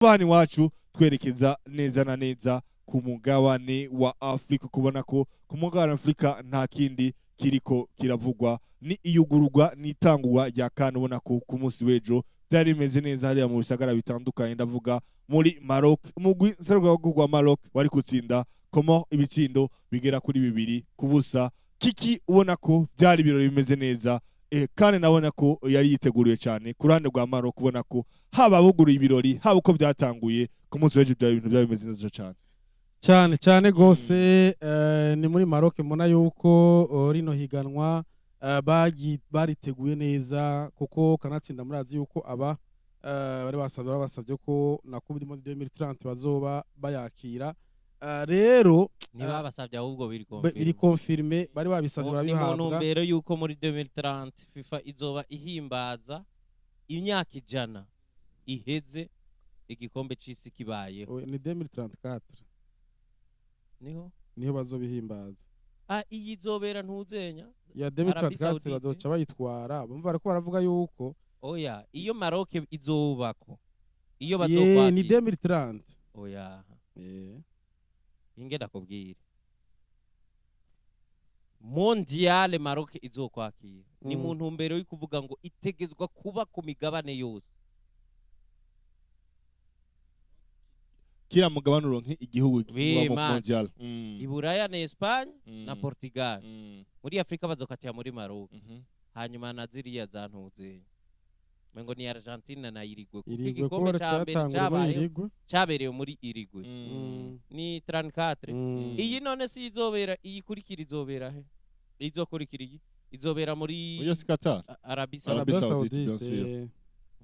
bani wacu twerekeza neza na neza ku mugabane wa Afrika kubona ko ku mugabane wa Afrika nta kindi kiriko kiravugwa ni iyugururwa n'itangwa rya CAN ubona ko ku munsi w'ejo byari bimeze neza hariya mu bisagara bitandukanye ndavuga muri Maroc umugwi serwa Maroc wari kutsinda Comores ibitsindo bigera kuri 2 kubusa kiki ubona ko byari birori bimeze neza kandi nabona ko yari yiteguriye cyane ku ruhande rwa Maroc kubona ko haba buguru ibirori haba uko byatanguye ku munsi w'ejo byari ibintu byari bimeze neza cyane cyane gose ni muri Maroc mbona yuko rino higanwa bariteguye neza kuko kanatsinda murazi yuko aba bari basabye ko na Coupe du Monde 2030 bazoba bayakira rero niba basabye ahubwo biri confirmé bari babisabye barabihabwa ni ntumbero yuko muri 2030 FIFA izoba ihimbaza imyaka ijana iheze igikombe c'isi kibayeho ni 2034 niho bazobihimbaza iyi izobera ntuzenya ya 2034 bazoca bayitwara bumva ariko baravuga yuko oya iyo Maroc izobako iyo bazokwakira ni 2030 oya ingenda kubwira mondiale Maroc izokwakira ni mu ntumbero yo kuvuga ngo itegezwa kuba ku migabane yose kira mugabane uronke igihugu mu mondial Iburaya na Espagne na Portugal muri Afrika bazokatira muri Maroc hanyuma na ziriya zantuze mengo ni Argentina na Uruguay kuko igikombe cyabereye muri Uruguay ni 34 iyi none si izobera iyi kurikira izobera he izokurikira iyi izobera muri Qatar Arabie Saoudite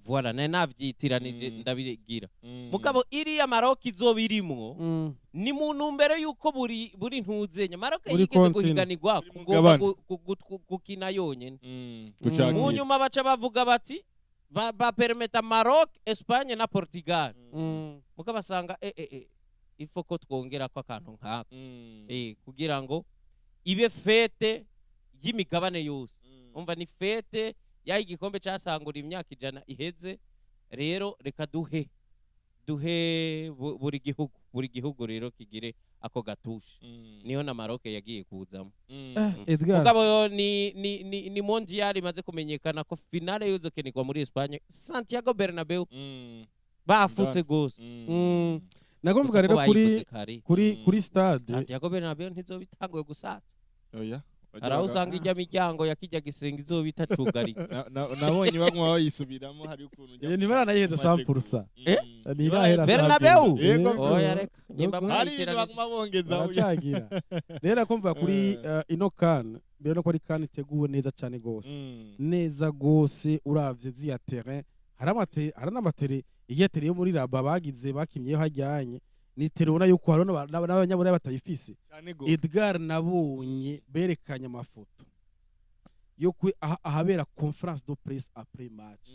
voilà navyitiranje ndabigira mugabo iriya Maroc izobirimwo ni mu ntumbero yuko buri ntuzenya Maroc yigeze guhiganirwa ngomba gukina yonyene mu nyuma baca bavuga bati ba permeta Maroc Espagne na Portugal mukabasanga ifo ko twongera ko akantu nkako kugira ngo ibe fete y'imigabane yose umva ni fete ya igikombe cyasangura imyaka ijana iheze rero reka duhe buri gihugu rero kigire ako gatushe niho na Maroc yagiye kuzamo mugabo ni mondial imaze kumenyekana ko finale yuzokenirwa muri Espagne Santiago Bernabeu bafutse gose nakumvuga rero kuri stade Santiago Bernabeu ntizobitanguye gusatsa oya usanga ijya miryango yakijya gisenga izobita cugari nabonye baguma bayisubiramo hari ukuntu ni baranayiheza 100% ni irahera Bernabeu oya reka nimba mwitira baguma bongeza uyacagira rero kumva kuri ino CAN bero ko ari CAN iteguwe neza cyane gose uravye ziya terrain haramatere iyatere yo muri Rabat bagize bakimyeho hajyanye niterubona yuko haro n'abanyaburayi batayifise Edgar nabonye berekanye amafoto yo ahabera conference de presse après match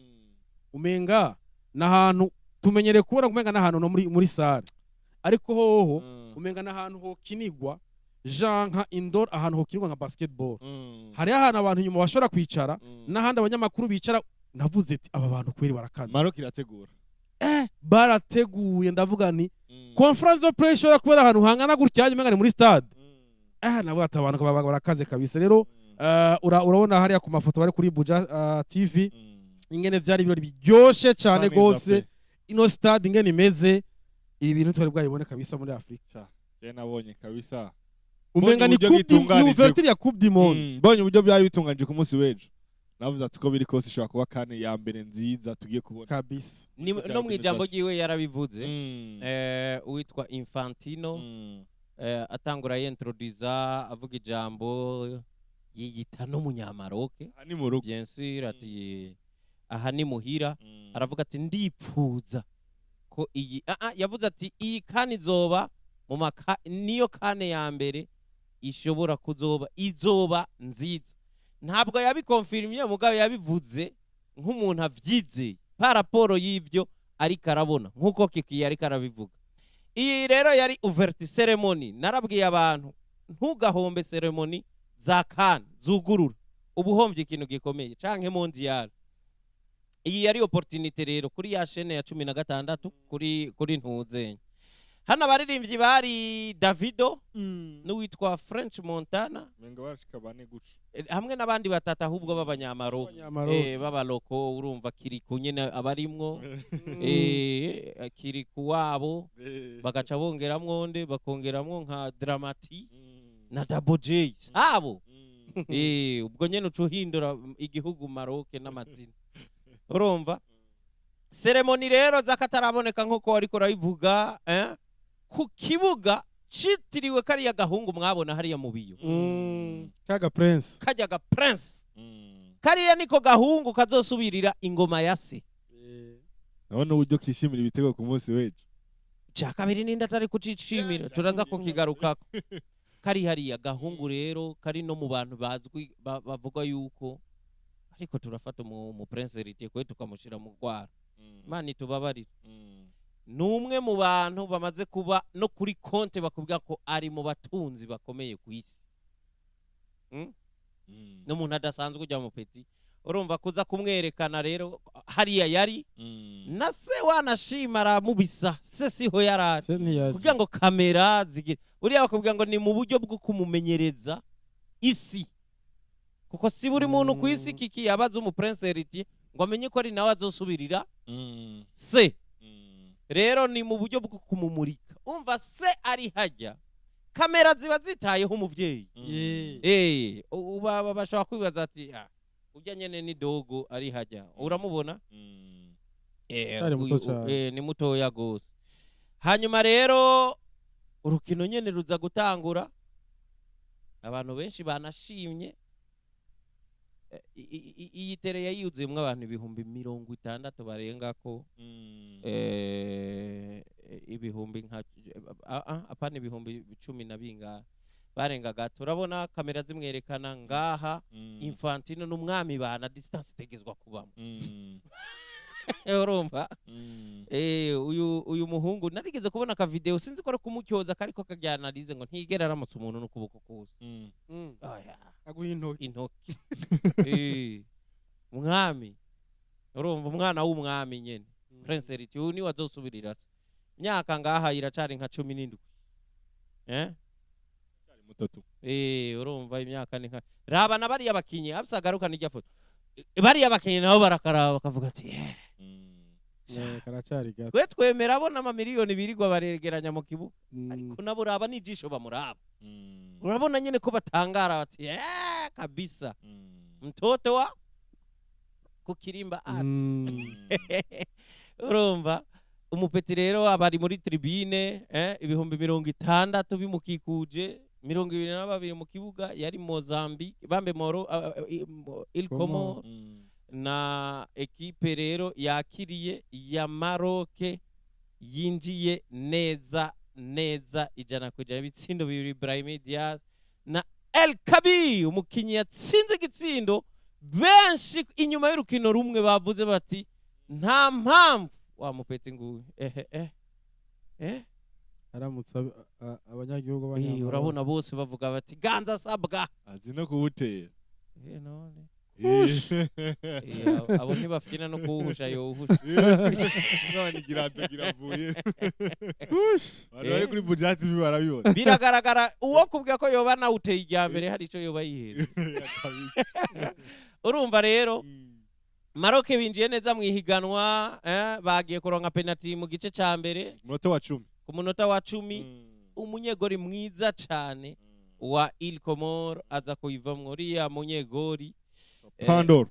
umenga nahantu tumenyereye kubona kumenga nahantu no muri salle ariko hoho umenga nahantu ho kinigwa janka indoor ahantu ho kinigwa nka basketball hari ahantu abantu nyuma bashobora kwicara n'ahandi abanyamakuru bicara navuze ati aba bantu kweri barakaza Maroc irategura barateguye ndavuga nti conference de presse yo kubera ahantu hangana gutya nyuma muri stade nabo atabantu barakaze kabisa rero urabona hariya ku mafoto bari kuri Buja TV ingene byari ibirori biryoshe cyane gose ino stade ingene imeze ibi bintu twari bwayibone kabisa muri Afrika je nabonye kabisa umenga ni ouverture ya Coupe du Monde bonye uburyo byari bitunganje ku munsi w'ejo navuze ati ko biri kose ishobora kuba CAN ya mbere nziza tugiye kubona kabisa no mu ijambo ryiwe yarabivuze uwitwa Infantino atangura yintroduza avuga ijambo yiyita no munyamaroc ani mu rugo bien sûr ati aha ni muhira aravuga ati ndipfuza ko iyi yavuze ati iyi CAN izoba mu niyo CAN ya mbere ishobora kuzoba izoba nziza ntabwo yabikonfirmye mugabo yabivuze nk'umuntu avyize pa raporo y'ivyo ariko arabona nkuko Kiki yari karabivuga iyi rero yari ouverture ceremony narabwiye abantu ntugahombe ceremony za CAN zugurura ubuhomvye ikintu gikomeye canke mondial iyi yari opportunity rero kuri ya chaîne ya 16 kuri ntuzenya. Hano abaririmbyi bari Davido n'uwitwa French Montana menga bashika bane guca hamwe n'abandi batatu ahubwo b'abanyamaro b'abaloko urumva kiri kunyene abarimwo kiri kuwabo bagaca bongeramwo nde bakongeramwo nka Dramati na Double J abo ubwo nyene ucuhindura igihugu Maroc n'amazina urumva. Ceremony rero zakataraboneka nkuko ariko rayivuga ku kibuga citiriwe kariya gahungu mwabona hariya mu biyo kaga Prince kajyaga Prince kariya niko gahungu kazosubirira ingoma ya se. nabona uburyo kishimira ibitego ku munsi weje cya kabiri ninda atari kucicimira turaza kukigarukako. Kari hariya gahungu rero kari no mu bantu bazwi bavuga yuko ariko turafata mu Prince Héritier kwe tukamushira mu gwara mani tubabarira. Numwe mu bantu bamaze kuba no kuri konte bakubwira ko ari mu batunzi bakomeye ku isi. No muntu adasanzwe ujya mu peti urumva kuza kumwerekana rero hariya yari na se wanashima aramubisa se siho yarari kugira ngo kamera zigire uriya bakubwira ngo ni mu buryo bwo kumumenyereza isi kuko si buri muntu ku isi kiki yabaza umu Prince Héritier ngo amenye ko ari nawe azosubirira se. Rero ni mu buryo bwo kumumurika umva se ari hajya kamera ziba zitayeho umuvyeyi uba bashaka kwibaza ati ujya nyene ni dogo ari hajya uramubona ni mutoya gose. Hanyuma rero urukino nyene ruza gutangura abantu benshi banashimye iyi tere yayuzuyemwe abantu 60 barenga ko ibihumbi nka apana ibihumbi 10 na binga barenga gato. Urabona kamera zimwerekana ngaha Infantino n'umwami bana distance tegezwa kubamo urumva uyu muhungu narigeze kubona ka video sinzi ko kumutyoza kariko kajyanalize ngo ntigera aramutse umuntu n'ukuboko kose aguye intoki umwami urumva umwana w'umwami nyene Prince Héritier ni wazosubirira se myaka ngaha iracari nka 17 mutatu urumva imyaka ni nka raba na bari yabakinye afsagaruka n'ijya foto bari yabakinye nabo barakaraba bakavuga ati karacari gato twe twemera abona amamiliyoni birirwa baregeranya mu kibuga ariko nabo raba n'ijisho bamuraba urabona nyene ko batangara bati kabisa mtoto wa kukirimba art urumva umupeti rero abari muri tribune ibihumbi 60 bimukikuje 22 mu kibuga yari Mozambique bambe Moro Ilkomo na ekipe rero yakiriye ya Maroc yinjiye neza ijana kujana ibitsindo bibiri Brahim Diaz na El Kabi umukinyi yatsinze igitsindo benshi inyuma y'urukino rumwe bavuze bati nta mpamvu wa mupeti nguyu aramutse abanyagihugu urabona bose bavuga bati ganza sabwa azi no kuwutera none abo ntibafite no kuwuhusha yohusha none giravuye bari kuri budget barabibona biragaragara uwo kubwira ko yoba na uteye ijyambere hari ico yoba yiheze urumva rero Maroc binjiye neza mu ihiganwa bagiye kuronka penalty mu gice ca mbere ku munota wa 10 umunyegori mwiza cyane wa Il Comore aza kuyivamwo uriya munyegori Pandor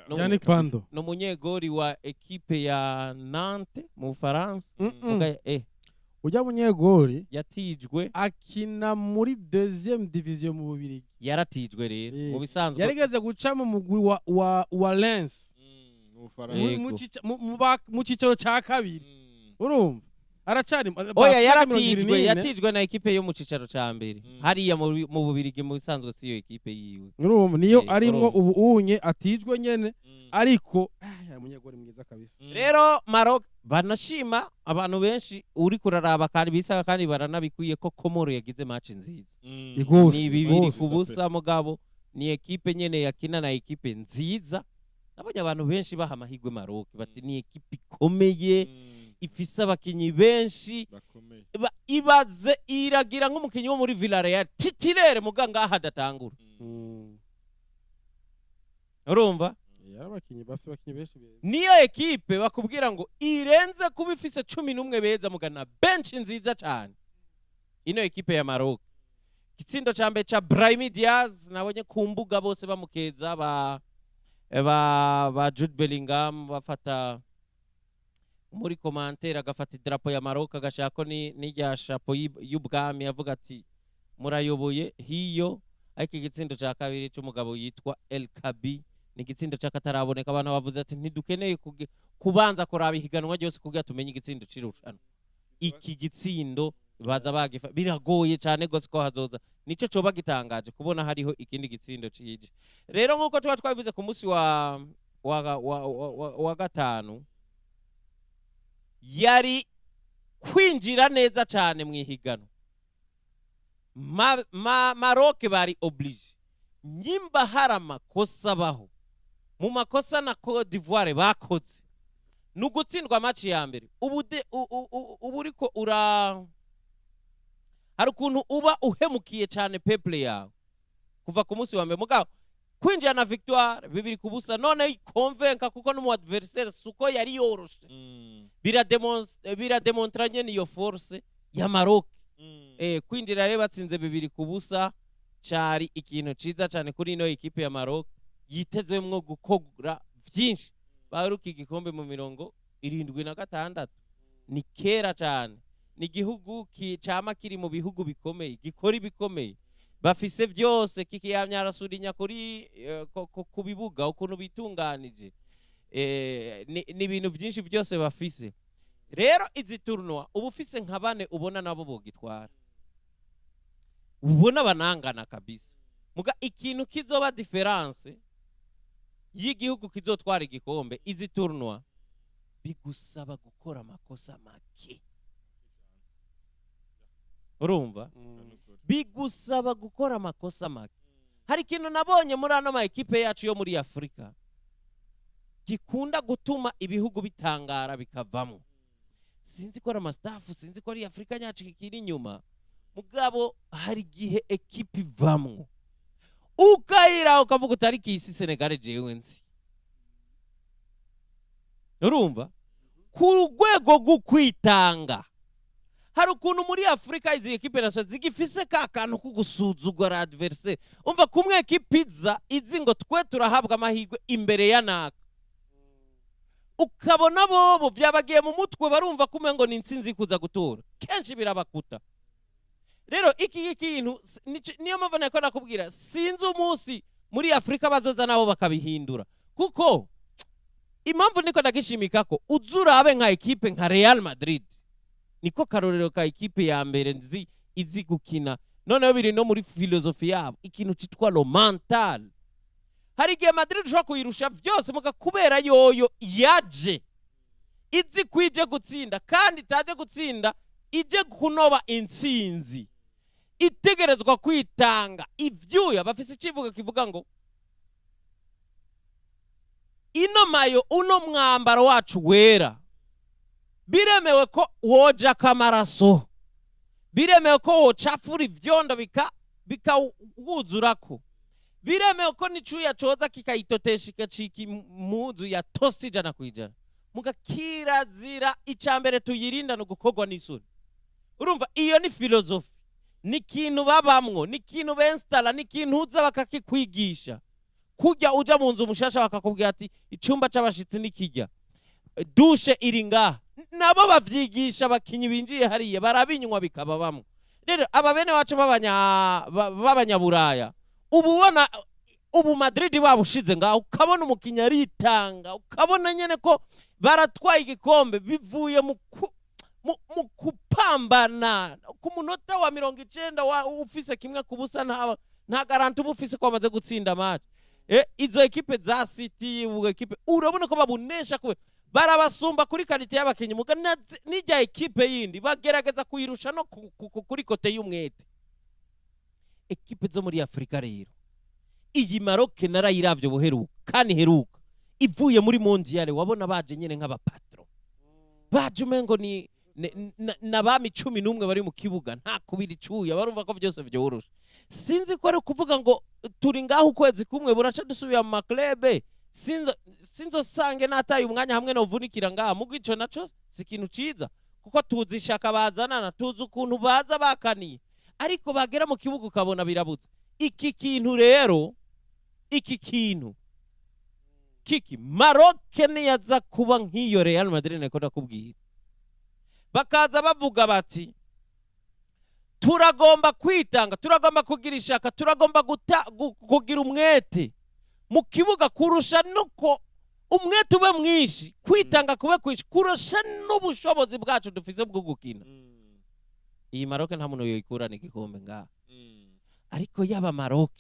Yannick Pando no munyegori wa ekipe ya Nantes mu France ujya munyegori yatijwe akina muri deuxième division mu Bubiligi yaratijwe rero mu bisanzwe yarigeze guca mu mugwi wa Lens mu cicaro ca kabiri urumva aracari oya yatijwe na ekipe yo mu cicaro ca mbere hariya mu Bubiligi mu bisanzwe siyo ekipe yiwe urumva niyo arimwo ubu unye atijwe nyene ariko munyegori mwiza kabisa. Rero Maroc banashima abantu benshi uri kuraraba kandi bisaka kandi baranabikwiye ko Komoro yagize match nziza ni bibiri kubusa mugabo ni ekipe nyene yakina na ekipe nziza nabonye abantu benshi baha amahirwe Maroc bati ni ekipe ikomeye ifise abakinyi benshi ibaze iragira nk'umukinyi wo muri Villarreal titirere muganga hadatangura urumva abakinyi bafise abakinyi benshi niyo ekipe bakubwira ngo irenze kuba ifise 11 beza mugana bench nziza cyane ino ekipe ya Maroc igitsindo ca mbere ca Brahim Diaz nabonye ku mbuga bose bamukeza ba Jude Bellingham bafata muri commentaire agafata idrapo ya Maroc agashako ni rya chapeau y'ubwami avuga ati murayoboye hiyo ariko igitsindo ca kabiri c'umugabo yitwa El Kabi ni igitsindo cy'akataraboneka abantu bavuze ati ntidukeneye kubanza kuraba ihiganwa ryose kugira tumenye igitsindo cirushanwa iki gitsindo baza bagifa biragoye cyane gose ko hazoza nico coba gitangaje kubona hariho ikindi gitsindo cije rero nkuko tuba twabivuze ku munsi wa gatanu yari kwinjira neza cyane mu ihiganwa Maroc bari oblige nyimba hari amakosa baho mu makosa na Côte d'Ivoire bakoze nugutsindwa match ya mbere uburiko hari ukuntu uba uhemukiye cyane peuple yawe kuva ku munsi wa mbere mugabo kwinjira na victoire 2-0 none convaincre kuko no mu adversaire suko yari yoroshe birademonstranye niyo force ya Maroc kwinjira rero batsinze 2-0 cyari ikintu ciza cyane kuri ino ekipe ya Maroc yitezemwo gukogura byinshi baruka igikombe mu 76 ni kera cyane ni igihugu cyama kiri mu bihugu bikomeye gikora ibikomeye bafise byose kikiyamyarasurinya kuri ku bibuga ukuntu bitunganije ni ibintu byinshi byose bafise rero izi tournoi ubufise nka bane ubona nabo bogitwara ubona banangana kabisa muga ikintu kizoba difference y'igihugu kizotwara igikombe izi tournoi bigusaba gukora amakosa make urumva bigusaba gukora amakosa make hari ikintu nabonye muri ano ma ekipe yacu yo muri Afrika gikunda gutuma ibihugu bitangara bikavamo sinzi ko ama staff sinzi ko ari Afrika yacu kiri inyuma mugabo hari gihe ekipe ivamwo ukayira ukavuga utari kisi Senegal jewe nzi urumva ku rwego gukwitanga hari ukuntu muri Afrika izi ekipe nazo zigifise ka kantu kugusuzugura adversaire umva kumwe ekipe pizza izi ngo twe turahabwa amahirwe imbere ya naka ukabona bobo byabagiye mu mutwe barumva kumwe ngo ni insinzi kuza gutora kenshi birabakuta rero iki kintu niyo mpamvu nako nakubwira sinzi umunsi muri Afrika bazoza nabo bakabihindura kuko impamvu niko ndagishimika ko uzurabe nka ekipe nka Real Madrid niko karorero ka ekipe ya mbere nzi izi gukina none biri no muri filosofi yabo ikintu citwa lo mental hari gihe Madrid ushobora kuyirusha byose muga kubera yoyo yaje izi kwije gutsinda kandi itaje gutsinda ije kunoba intsinzi itegerezwa kwitanga ivyuya bafise ikivuga kivuga ngo ino mayo uno mwambaro wacu wera biremewe ko woja kamaraso biremewe ko wocafura ivyondo bikawuzurako biremewe ko nicuya coza kikayitotesha ikacika impuzu ya tosi ijana kwijana muga kirazira icambere tuyirinda no gukorwa n'isoni urumva iyo ni filosofi ni kintu babamwo ni kintu benstala ni kintu uza bakakikwigisha kujya uja mu nzu mushasha bakakubwira ati icumba c'abashitsi nikijya dushe iringa nabo bavyigisha abakinyi binjiye hariye barabinywa bikaba bamwe rero aba bene wacu b'abanyaburaya ububona ubu Madrid babushize ngaho ukabona umukinya ritanga ukabona nyene ko baratwaye igikombe bivuye mu kupambana ku munota wa 90 ufise kimwe kubusa nta garanti ubufise ko bamaze gutsinda match izo ekipe za City ubu ekipe urabona ko babunesha kwe barabasumba kuri kalite y'abakinyi muga nijya ekipe yindi bagerageza kuyirusha no kuri kote y'umwete ekipe zo muri Afrika rero iyi Maroc narayiravye buheruka kandi heruka ivuye muri mondiale wabona baje nyene nk'abapatro baje umengo ni n'abami 11 bari mu kibuga nta kubira icuya barumva ko byose byoroshe sinzi ko ari kuvuga ngo turi ngaho ukwezi kumwe buraca dusubira mu maklebe sinzo sange nataye umwanya hamwe no vunikira ngaha mu gico naco sikintu ciza kuko tuzi ishaka bazanana tuzi ukuntu baza bakaniye ariko bagera mu kibuga ukabona birabuze iki kintu rero kiki Maroc niyaza kuba nk'iyo Real Madrid nako ndakubwira bakaza bavuga bati turagomba kwitanga turagomba kugira ishaka turagomba kugira umwete mu kibuga kurusha nuko umwete ube mwinshi kwitanga kube kwinshi kurusha n'ubushobozi bwacu dufise bwo gukina iyi Maroc nta muntu yoyikurana igikombe ngaha ariko yaba Maroc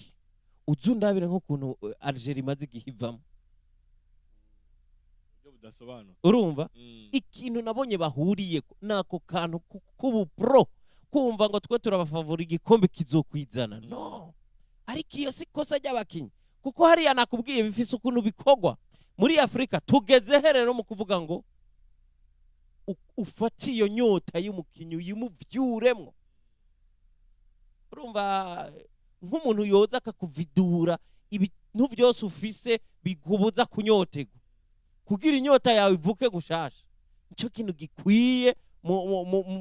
uzundabire nk'ukuntu Algeria imaze igihivamo urumva ikintu nabonye bahuriye nako kantu k'ubupro kumva ngo twe turabafavura igikombe kizokwizana no ariko iyo si kosa ry'abakinyi kuko hariya nakubwiye bifise ukuntu bikogwa muri Afrika tugeze herero mu kuvuga ngo ufati iyo nyota y'umukinyi uyimuvyuremwo urumva nk'umuntu yoza akakuvidura ibintu byose ufise bigubuza kunyotegwa kugira inyota yawe ivuke gushasha nico kintu gikwiye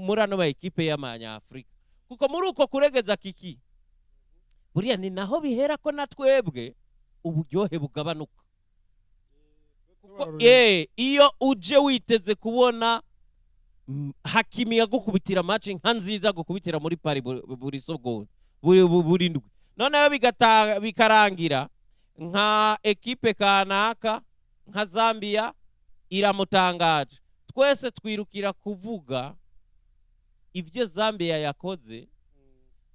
muri ano ba ekipe y'amanya Afrika kuko muri uko kuregeza kiki buriya ni naho bihera ko natwebwe uburyohe bugabanuka iyo uje witeze kubona Hakimi yagukubitira match nka nziza gukubitira muri Paris buri sobwo buri ndwi noneho bikarangira nka ekipe kanaka nka Zambia iramutangaje twese twirukira kuvuga ivyo Zambia yakoze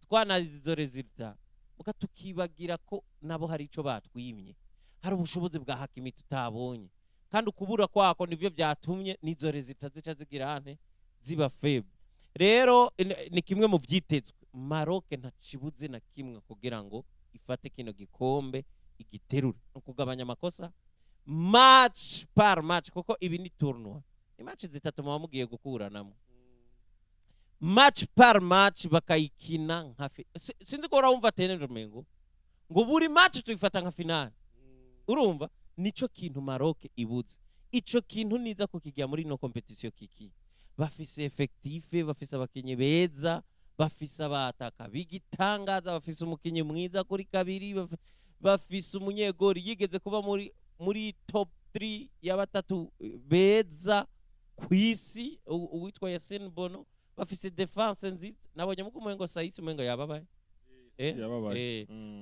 twanazize izo resultat muka tukibagira ko nabo hari ico batwimye hari ubushobozi bwa Hakimi tutabonye kandi ukubura kwako nivyo byatumye nizo resultat zica zigira hane ziba faible rero ni kimwe mu vyitezwe Maroc nta cibuze na kimwe kugira ngo ifate kino gikombe igiterure no kugabanya amakosa match par match kuko ibi ni tournoi ni match zitatu mugiye gukuranamo match par match bakayikina nka sinzi ko urumva tenero mengo ngo buri match tuyifata nka finale urumva nico kintu Maroc ibuze ico kintu niza kukigira muri no competition kiki bafise effective bafise abakinyi beza bafise abataka bigitangaza bafise umukinyi mwiza kuri kabiri bafise umunyegori yigeze kuba muri top 3 y'abatatu beza kwisi uwitwa Yasin Bono bafise defense nziza nabonye muko mwengo Saisi mwengo yababaye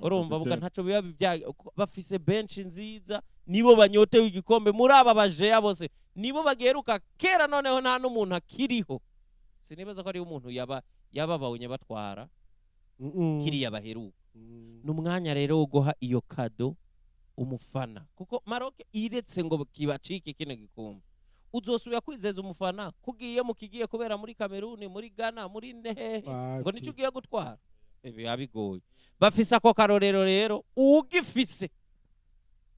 urumva buka ntaco biba bafise bench nziza nibo banyotewe igikombe muri aba baje bose nibo bageruka kera noneho nta n'umuntu akiriho sinibaza ko ari umuntu yababawunye batwara kiriya baheruka n'umwanya rero wo guha iyo kado umufana kuko Maroc iretse ngo kibacike kino gikombe uzosubira kwizeza umufana kugiye mu kigiye kubera muri Cameroon muri Ghana muri Nehe ngo nico ugiye gutwara abigoye bafise ako karorero rero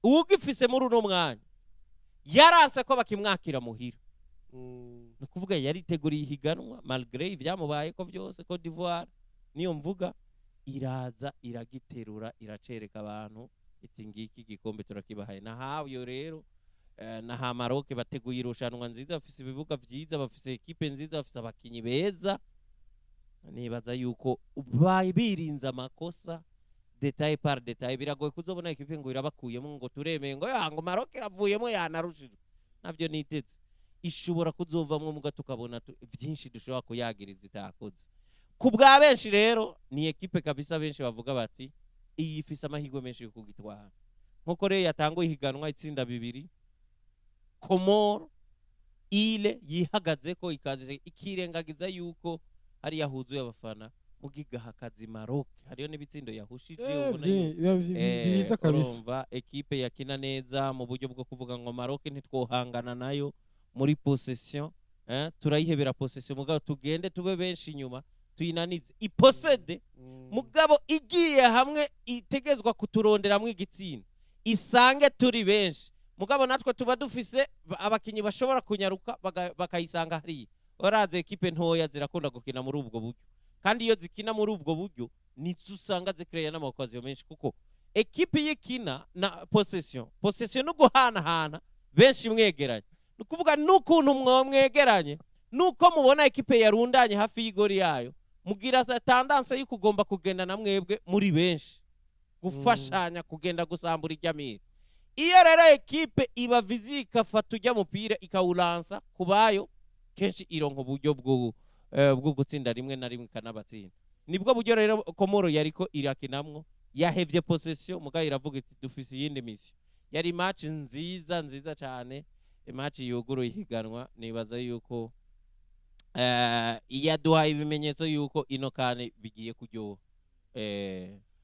ugifise muri uno mwanya yaranse ko bakimwakira muhira no kuvuga yari teguriye ihiganwa malgré ibyamubaye ko byose Côte d'Ivoire niyo mvuga iraza iragiterura iracereka abantu iti ngiki gikombe turakibahaye nahayo rero na Maroc bateguye irushanwa nziza bafise ibibuga vyiza bafise ekipe nziza bafise abakinyi beza nibaza yuko birinze amakosa detail par detail biragoye kuzobona ekipe ngo irabakuyemo ngo turemeye ngo yango Maroc iravuyemo yanarushije navyo nitetse ishobora kuzovamwe muga tukabona byinshi dushobora kuyagiriza itakoze ku bwa benshi rero ni ekipe kabisa benshi bavuga bati iyi ifise amahirwe menshi yo kugitwara nkuko rero yatanguye ihiganwa itsinda bibiri Komoro ile yihagaze ko ikaze ikirengagiza yuko hari yahuzuye abafana mugigaha kazi Maroc hariyo nibitsindo yahushije biza kabisa urumva ekipe yakina neza mu buryo bwo kuvuga ngo Maroc ntitwohangana nayo muri possession turayihebera possession mugabo tugende tube benshi inyuma tuyinanize iposede mugabo igiye hamwe itegezwa kuturonderamwe igitsina isange turi benshi mugabo natwe tuba dufise abakinyi bashobora kunyaruka bakayisanga hariya. Oraze ekipe ntoya zirakunda gukina muri ubwo buryo, kandi iyo zikina muri ubwo buryo nizo usanga zikreya n'amakozi menshi, kuko ekipe yikina na possession no guhanahana benshi mwegeranye. Nukuvuga n'ukuntu mwegeranye nuko mubona ekipe yarundanye hafi y'igori yayo, mugira tendance y'ukugomba kugenda na mwebwe muri benshi gufashanya kugenda gusambura iryamira. Iyo rero ekipe iba vizika fata ujya mupira ikawulansa kubayo, kenshi ironka uburyo bwo gutsinda rimwe na rimwe kanabatsinda. Nibwo buryo rero Komoro yariko irakinamwo, yahevye possession mugabo iravuga iti dufise yindi mission. Yari match nziza cyane, match yuguruye higanwa. Nibaza yuko iyaduha ibimenyetso yuko ino kane bigiye kuryoha.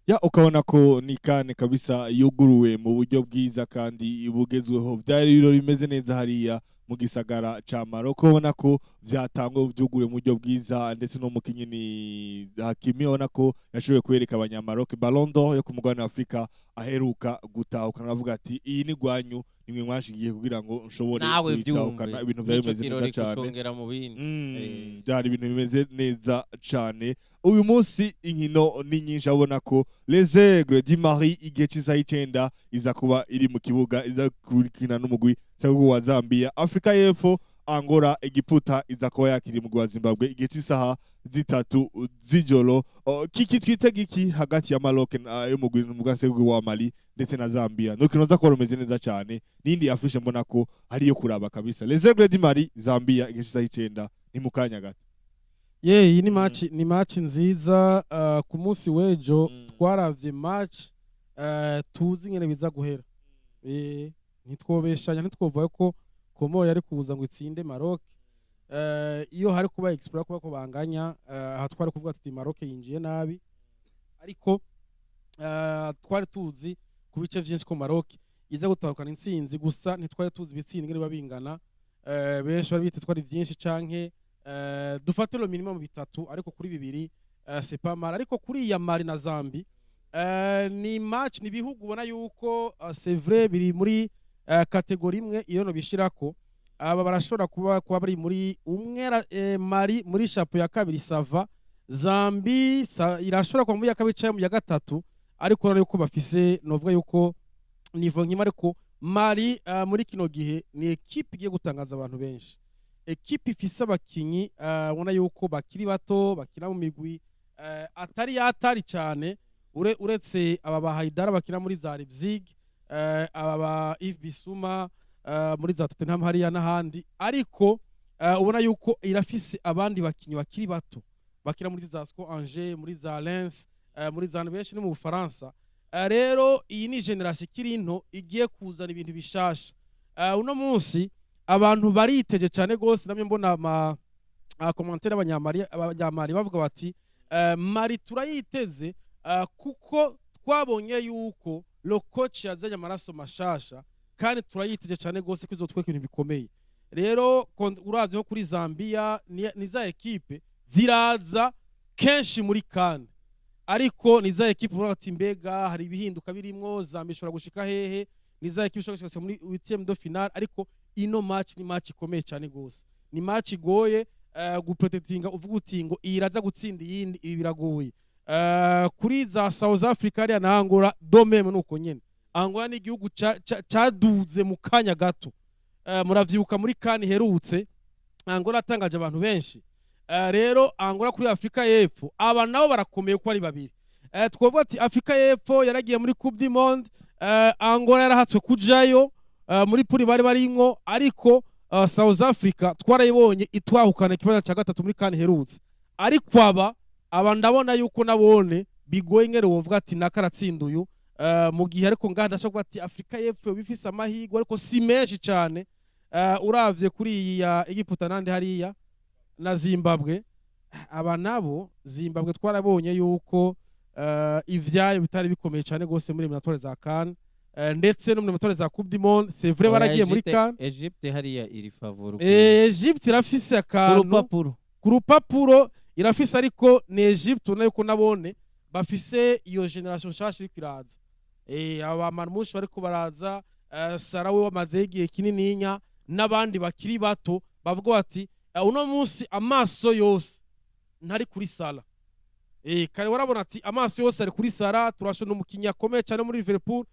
Ya ukabona ko ni kane kabisa yuguruwe mu buryo bwiza kandi bugezweho. Byari ibirori bimeze neza hariya mu gisagara ca Maroc, ubona ko vyatangwe byugure mu buryo bwiza, ndetse no mukinyi ni Hakimi ubona ko yashoboye kwereka abanyamaroc Ballon d'Or yo ku mugabane wa Afrika aheruka gutahukana. Avuga ati iyi ni gwanyu, nimwe mwashigiye kugira ngo nshobore kwitahukana. Ibintu byari bimeze neza cyane, byari ibintu bimeze neza cyane. Uyu munsi inkino ni nyinshi, abona ko Les Aigles du Mali igihe cy'isaha 9 iza kuba iri mu kibuga, iza kurikina n'umugwi wa Zambia. Afrika y'Epfo Angola Egiputa iza kuba yakiri mu wa Zimbabwe igihe cy'isaha 3 z'ijoro. Kiki twitega iki hagati ya Maroc yo mu gwi wa Mali ndetse na Zambia? Nukino za ko rumeze neza cyane, nindi afishe mbona ko hari yo kuraba kabisa. Les Aigles du Mali Zambia igihe cy'isaha 9 ni mukanya gato. Iyi ni match nziza. Ku munsi wejo twaravye match tuzi ngene biza guhera. Ntitwobeshanya, ntitwovaye ko Komoro yari kuza ngo itsinde Maroc. Iyo hari kuba explore kuba ko banganya, aha twari kuvuga ati Maroc yinjiye nabi, ariko twari tuzi ku bice byinshi ko Maroc iza gutahukana intsinzi, gusa ntitwari tuzi ibitsindi ngene babingana. Benshi bari bite twari byinshi canke dufate lo minimum 3, ariko kuri 2 c'est pas mal. Ariko kuri ya Mali na Zambi ni match, ni bihugu ubona yuko c'est vrai biri muri kategori imwe. Iyo no bishirako aba barashobora kuba bari muri umwe. Mali muri chapeau ya kabiri sava, Zambi irashobora kuba muri ya kabiri cyangwa mu ya gatatu, ariko rero yuko bafise novuga yuko niveau nkima. Ariko Mali muri kino gihe ni equipe igiye gutangaza abantu benshi, equipe ifise abakinyi ubona yuko bakiri bato, bakina mu migwi atari cyane, uretse aba Bahaidara bakina muri za Leipzig, aba ba Yves Bissouma muri za Tottenham hariya n'ahandi. Ariko ubona yuko irafise abandi bakinyi bakiri bato bakina muri za Sco Angers, muri za Lens, muri za benshi no mu Bufaransa. Rero iyi ni generation ikiri into igiye kuzana ibintu bishasha. Uno munsi abantu bariteje cyane gose, namye mbona ama commentaire abanyamari bavuga bati Mali turayiteze, kuko twabonye yuko lo coach yazanye amaraso mashasha, kandi turayiteze cyane gose ko izotweka ibintu bikomeye. Rero uravye nko kuri Zambia ni za equipe ziraza kenshi muri CAN, ariko ni za equipe ubona ati mbega hari ibihinduka birimwo, Zambia ishobora gushika hehe, ni za equipe ishobora gushika muri 8e de finale. Ariko ino match ni match ikomeye cyane gose, ni match igoye guprotectinga uvuga uti ngo iraza gutsinda yindi, ibi biragoye. Kuri za South Africa ya na Angola domeme nuko nyene. Angola ni igihugu caduze mu kanya gato, muravyibuka muri CAN herutse Angola atangaje abantu benshi. Rero Angola kuri Afrika y'Epfo aba nabo barakomeye ko ari babiri. Twovuga ati Afrika y'Epfo yaragiye muri Coupe du Monde, Angola yarahatswe kujayo muri puri bari barimwo, ariko South Africa twarayibonye itwahukana ikibazo cya gatatu muri CAN herutse. Ariko aba ndabona yuko nabone bigoye ngere wovuga ati nakaratsinda uyu, mu gihe ariko ngaha ndashobora ati Afrika y'Epfo bifise amahirwe ariko si menshi cyane. Uravye kuri ya Egiputa nande hariya na Zimbabwe, aba nabo Zimbabwe twarabonye yuko ivyayo bitari bikomeye cyane gose muri eliminatoire za CAN, ndetse no muri eliminatoire za Coupe du Monde. C'est vrai baragiye muri CAN. Egypte hariya iri favor. Egypte irafise akantu ku rupapuro irafise, ariko ni Egypte ubona yuko nabone bafise iyo generation nshasha iri kwiraza. Aba Marmoush bariko baraza, Sara we wamaze igihe kinininya n'abandi bakiri bato bavuga bati uno munsi amaso yose ntari kuri Sara. Kare warabona ati amaso yose ari kuri Sara, turashona umukinnyi akomeye cyane muri Liverpool,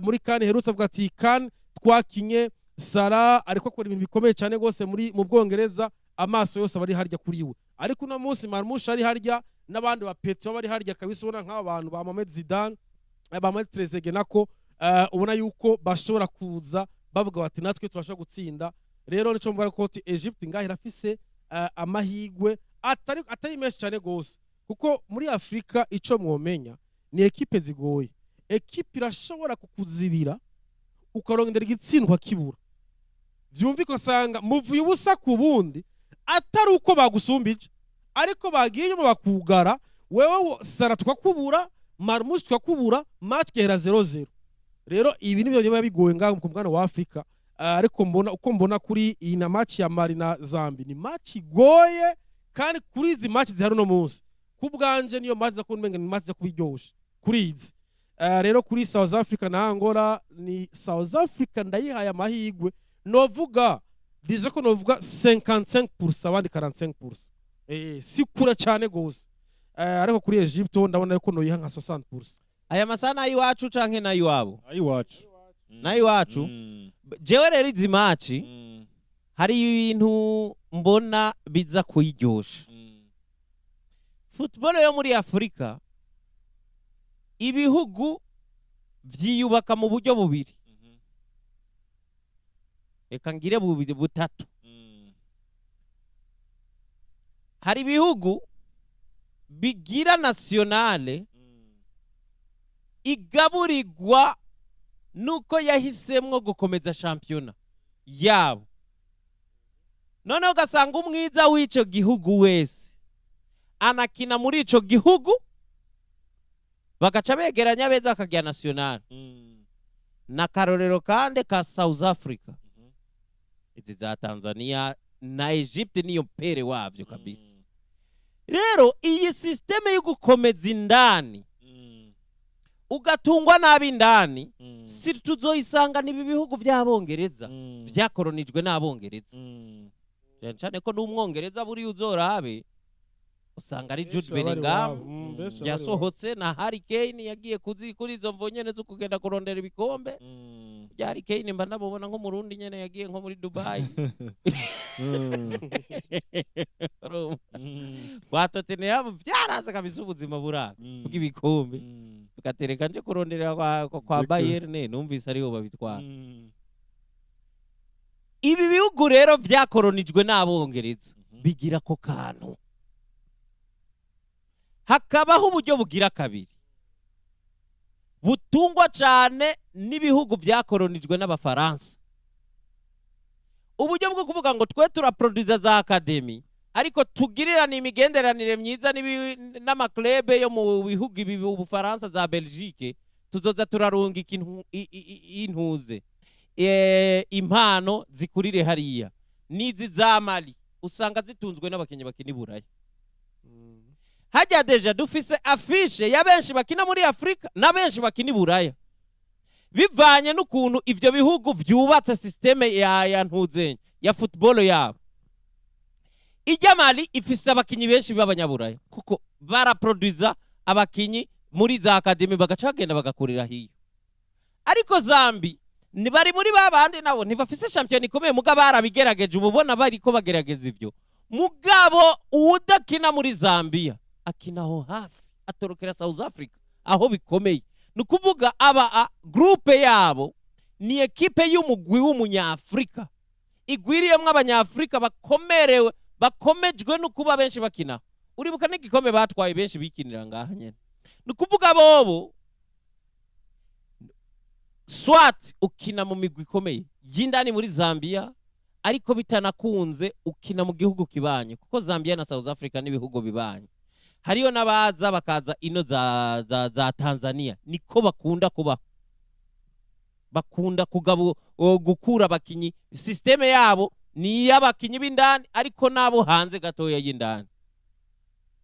muri CAN herutse avuga ati CAN twakinye Sara ariko akora ibintu bikomeye cyane gose mu Bwongereza, amaso yose bari harya kuri we. Ariko uno munsi Marmoush ari harya n'abandi ba Petro bari harya kabisa, ubona nk'aba bantu ba Mohamed Zidane, ba Mohamed Trezeguet nako ubona yuko bashobora kuza bavuga bati natwe turashobora gutsinda. Rero nico mvuga ko Egypt ngaho irafise amahigwe atari menshi cyane gose, kuko muri Afrika ico mwomenya ni ekipe zigoye. Ekipe irashobora kukuzibira ukarongera igitsindwa kibura, vyumviko sanga muvuye ubusa ku bundi atari uko bagusumbije, ariko bagiye mu bakugara wewe Sara tukakubura, Marmoush tukakubura, match gehera 0-0. Rero ibi nibyo biba bigoye ngaho ku mugabane wa Afrika. Ariko mbona kuri iyi na match ya Mali na Zambia ni match igoye, kandi kuri izi match zihari no munsi kubwanje niyo match za kunmenga ni match za kubiryosha kuri izi. Rero kuri South Africa na Angola, ni South Africa ndayihaye amahigwe, novuga dize ko novuga 55% abandi 45%. Si kure cyane gose. Ariko kuri Egypt ndabona yuko noyiha nka 60%. Aya masana ayiwacu canke nayiwabo? Ayiwacu. Nayiwacu. Jewe rero izi match hari ibintu mbona biza kuyiryosha. Football yo muri Afrika ibihugu vyiyubaka mu buryo bubiri, eka ngire bubiri butatu. Hari ibihugu bigira nationale igaburirwa nuko yahisemwo gukomeza championa yabo, none ugasanga umwiza w'ico gihugu wese anakina muri ico gihugu, bagaca begeranya beza akagira nationale. Na karorero kande ka South Africa, izi za Tanzania na Egypt niyo mpere wavyo kabisa. Rero iyi systeme yo gukomeza indani ugatungwa nabi ndani, si tuzoyisanga nibi bihugu by'Abongereza byakoronijwe n'Abongereza. Cyane ko n'umwongereza buri uzorabe usanga ari Jude Bellingham yasohotse na Harry Kane yagiye kuri izo mvonyene zo kugenda kurondera ibikombe. Harry Kane mba ndabona nko murundi nyene yagiye nko muri Dubai. Kwa Tottenham byaraza kabisa ubuzima buraka bw'ibikombe, tugatereka nje kurondera kwa Bayern, numvise ariho babitwara. Ibi bihugu rero byakoronijwe n'Abongereza bigira ko kantu. Hakabaho uburyo bugira kabiri butungwa cyane n'ibihugu byakoronijwe n'Abafaransa, uburyo bwo kuvuga ngo twe turaproduce za academy ariko tugirirana imigenderanire myiza n'amaklebe yo mu bihugu ibi Ubufaransa za Belgique, tuzoza turarunga intuze impano zikurire hariya. Nizi za Mali usanga zitunzwe n'abakenye bakini Buraya. Hajya deja dufise afishe ya benshi bakina muri Afrika na benshi bakini Buraya, bivanye n'ukuntu ivyo bihugu vyubatse systeme ya ntuzenye ya football yabo. Ijya Mali ifise abakinyi benshi b'Abanyaburaya kuko baraproduza abakinyi muri za academy bagaca bagenda bagakurira hiyo. Ariko Zambi ni bari muri babandi nabo ntibafise champion ikomeye, muga barabigerageje ububona bariko bagerageza ivyo. Mugabo udakina muri Zambia akina ho hafi atorokera South Africa aho bikomeye. Nukuvuga aba groupe yabo ni ekipe y'umugwi w'umunyafrika igwiriyemwe Abanyafrika bakomerewe bakomejwe nukuba benshi bakina. Uribuka n'igikombe batwaye benshi bikinira ngaha nyene. Nukuvuga bobo swat ukina mu migwi ikomeye yindani muri Zambia, ariko bitanakunze ukina mu gihugu kibanye, kuko Zambia na South Africa n'ibihugu bibanye. Hariyo nabaza bakaza ino za Tanzania, niko bakunda kuba bakunda kugabo gukura abakinyi. Systeme yabo ni y'abakinyi b'indani ariko nabo hanze gatoya y'indani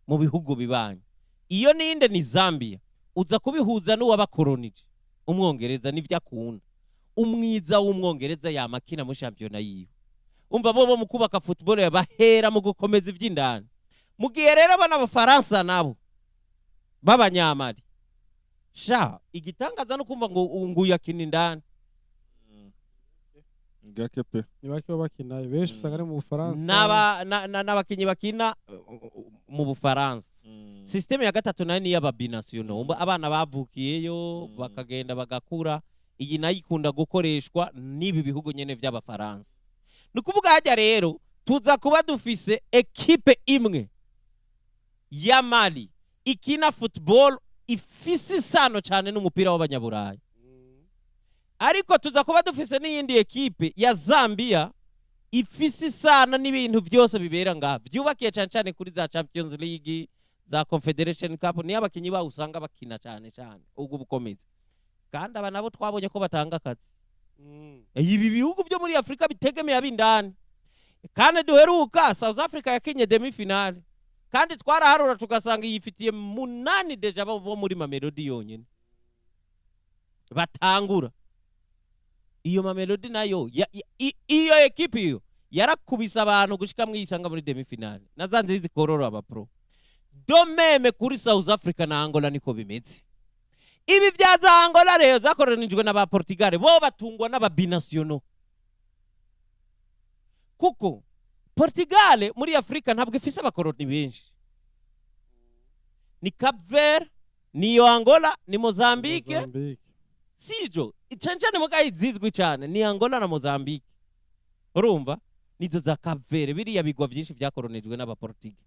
mu bihugu bibanye. Iyo ninde ni Zambia, uza kubihuza n'uwabakoronije Umwongereza n'ivyo akunda. umwiza w'umwongereza yamakina muri shampiyona yiwe. Umva bo mu kubaka football yabahera mu gukomeza ivy'indani. Mu gihe rero abana b'Abafaransa nabo b'abanyamari sha igitangaza no kumva ngo yakina indani gakepe nibaki bakina benshi usanga ari mu Bufaransa n'abakinyi bakina mu Bufaransa. System ya gatatu nayo ni y'ababinational, abana bavukiyeyo bakagenda bagakura. Iyi nayo ikunda gukoreshwa n'ibi bihugu nyene vy'Abafaransa. Nukuvuga hajya rero tuza kuba dufise ekipe imwe ya Mali ikina football ifise isano cyane n'umupira w'abanyaburayi. Ariko tuza kuba dufise n'iyindi ekipe ya Zambia ifise isano n'ibintu byose bibera ngaha byubakiye cyane cyane kuri za Champions League, za Confederation Cup, ni abakinyi ba usanga bakina cyane cyane ubwo bukomeze. Kandi aba nabo twabonye ko batanga akazi. Ibi bihugu byo muri Afrika bitegemeye abindani. Kandi duheruka South Africa yakinye demi finale. Kandi twaraharura tugasanga yifitiye 8 deja bo muri Mamelodi yonyene batangura. Iyo Mamelodi nayo iyo ekipe yo yarakubisa abantu gushika mwiyisanga muri demi finale. Nazanze izi korora aba pro. Domeme kuri South Africa na Angola niko bimeze. Ibi byaza Angola rero zakoronijwe n'aba Portugal bo batungwa n'ababinational. Kuko Portugal muri Afrika ntabwo ifise abakoroni benshi. Ni Cape Verde, ni Angola, ni Mozambique. Sijo, icancane mugayi zizwi cyane ni Angola na Mozambique. Urumva? Nizo za Cape Verde biriya bigwa byinshi byakoronijwe n'aba Portugal.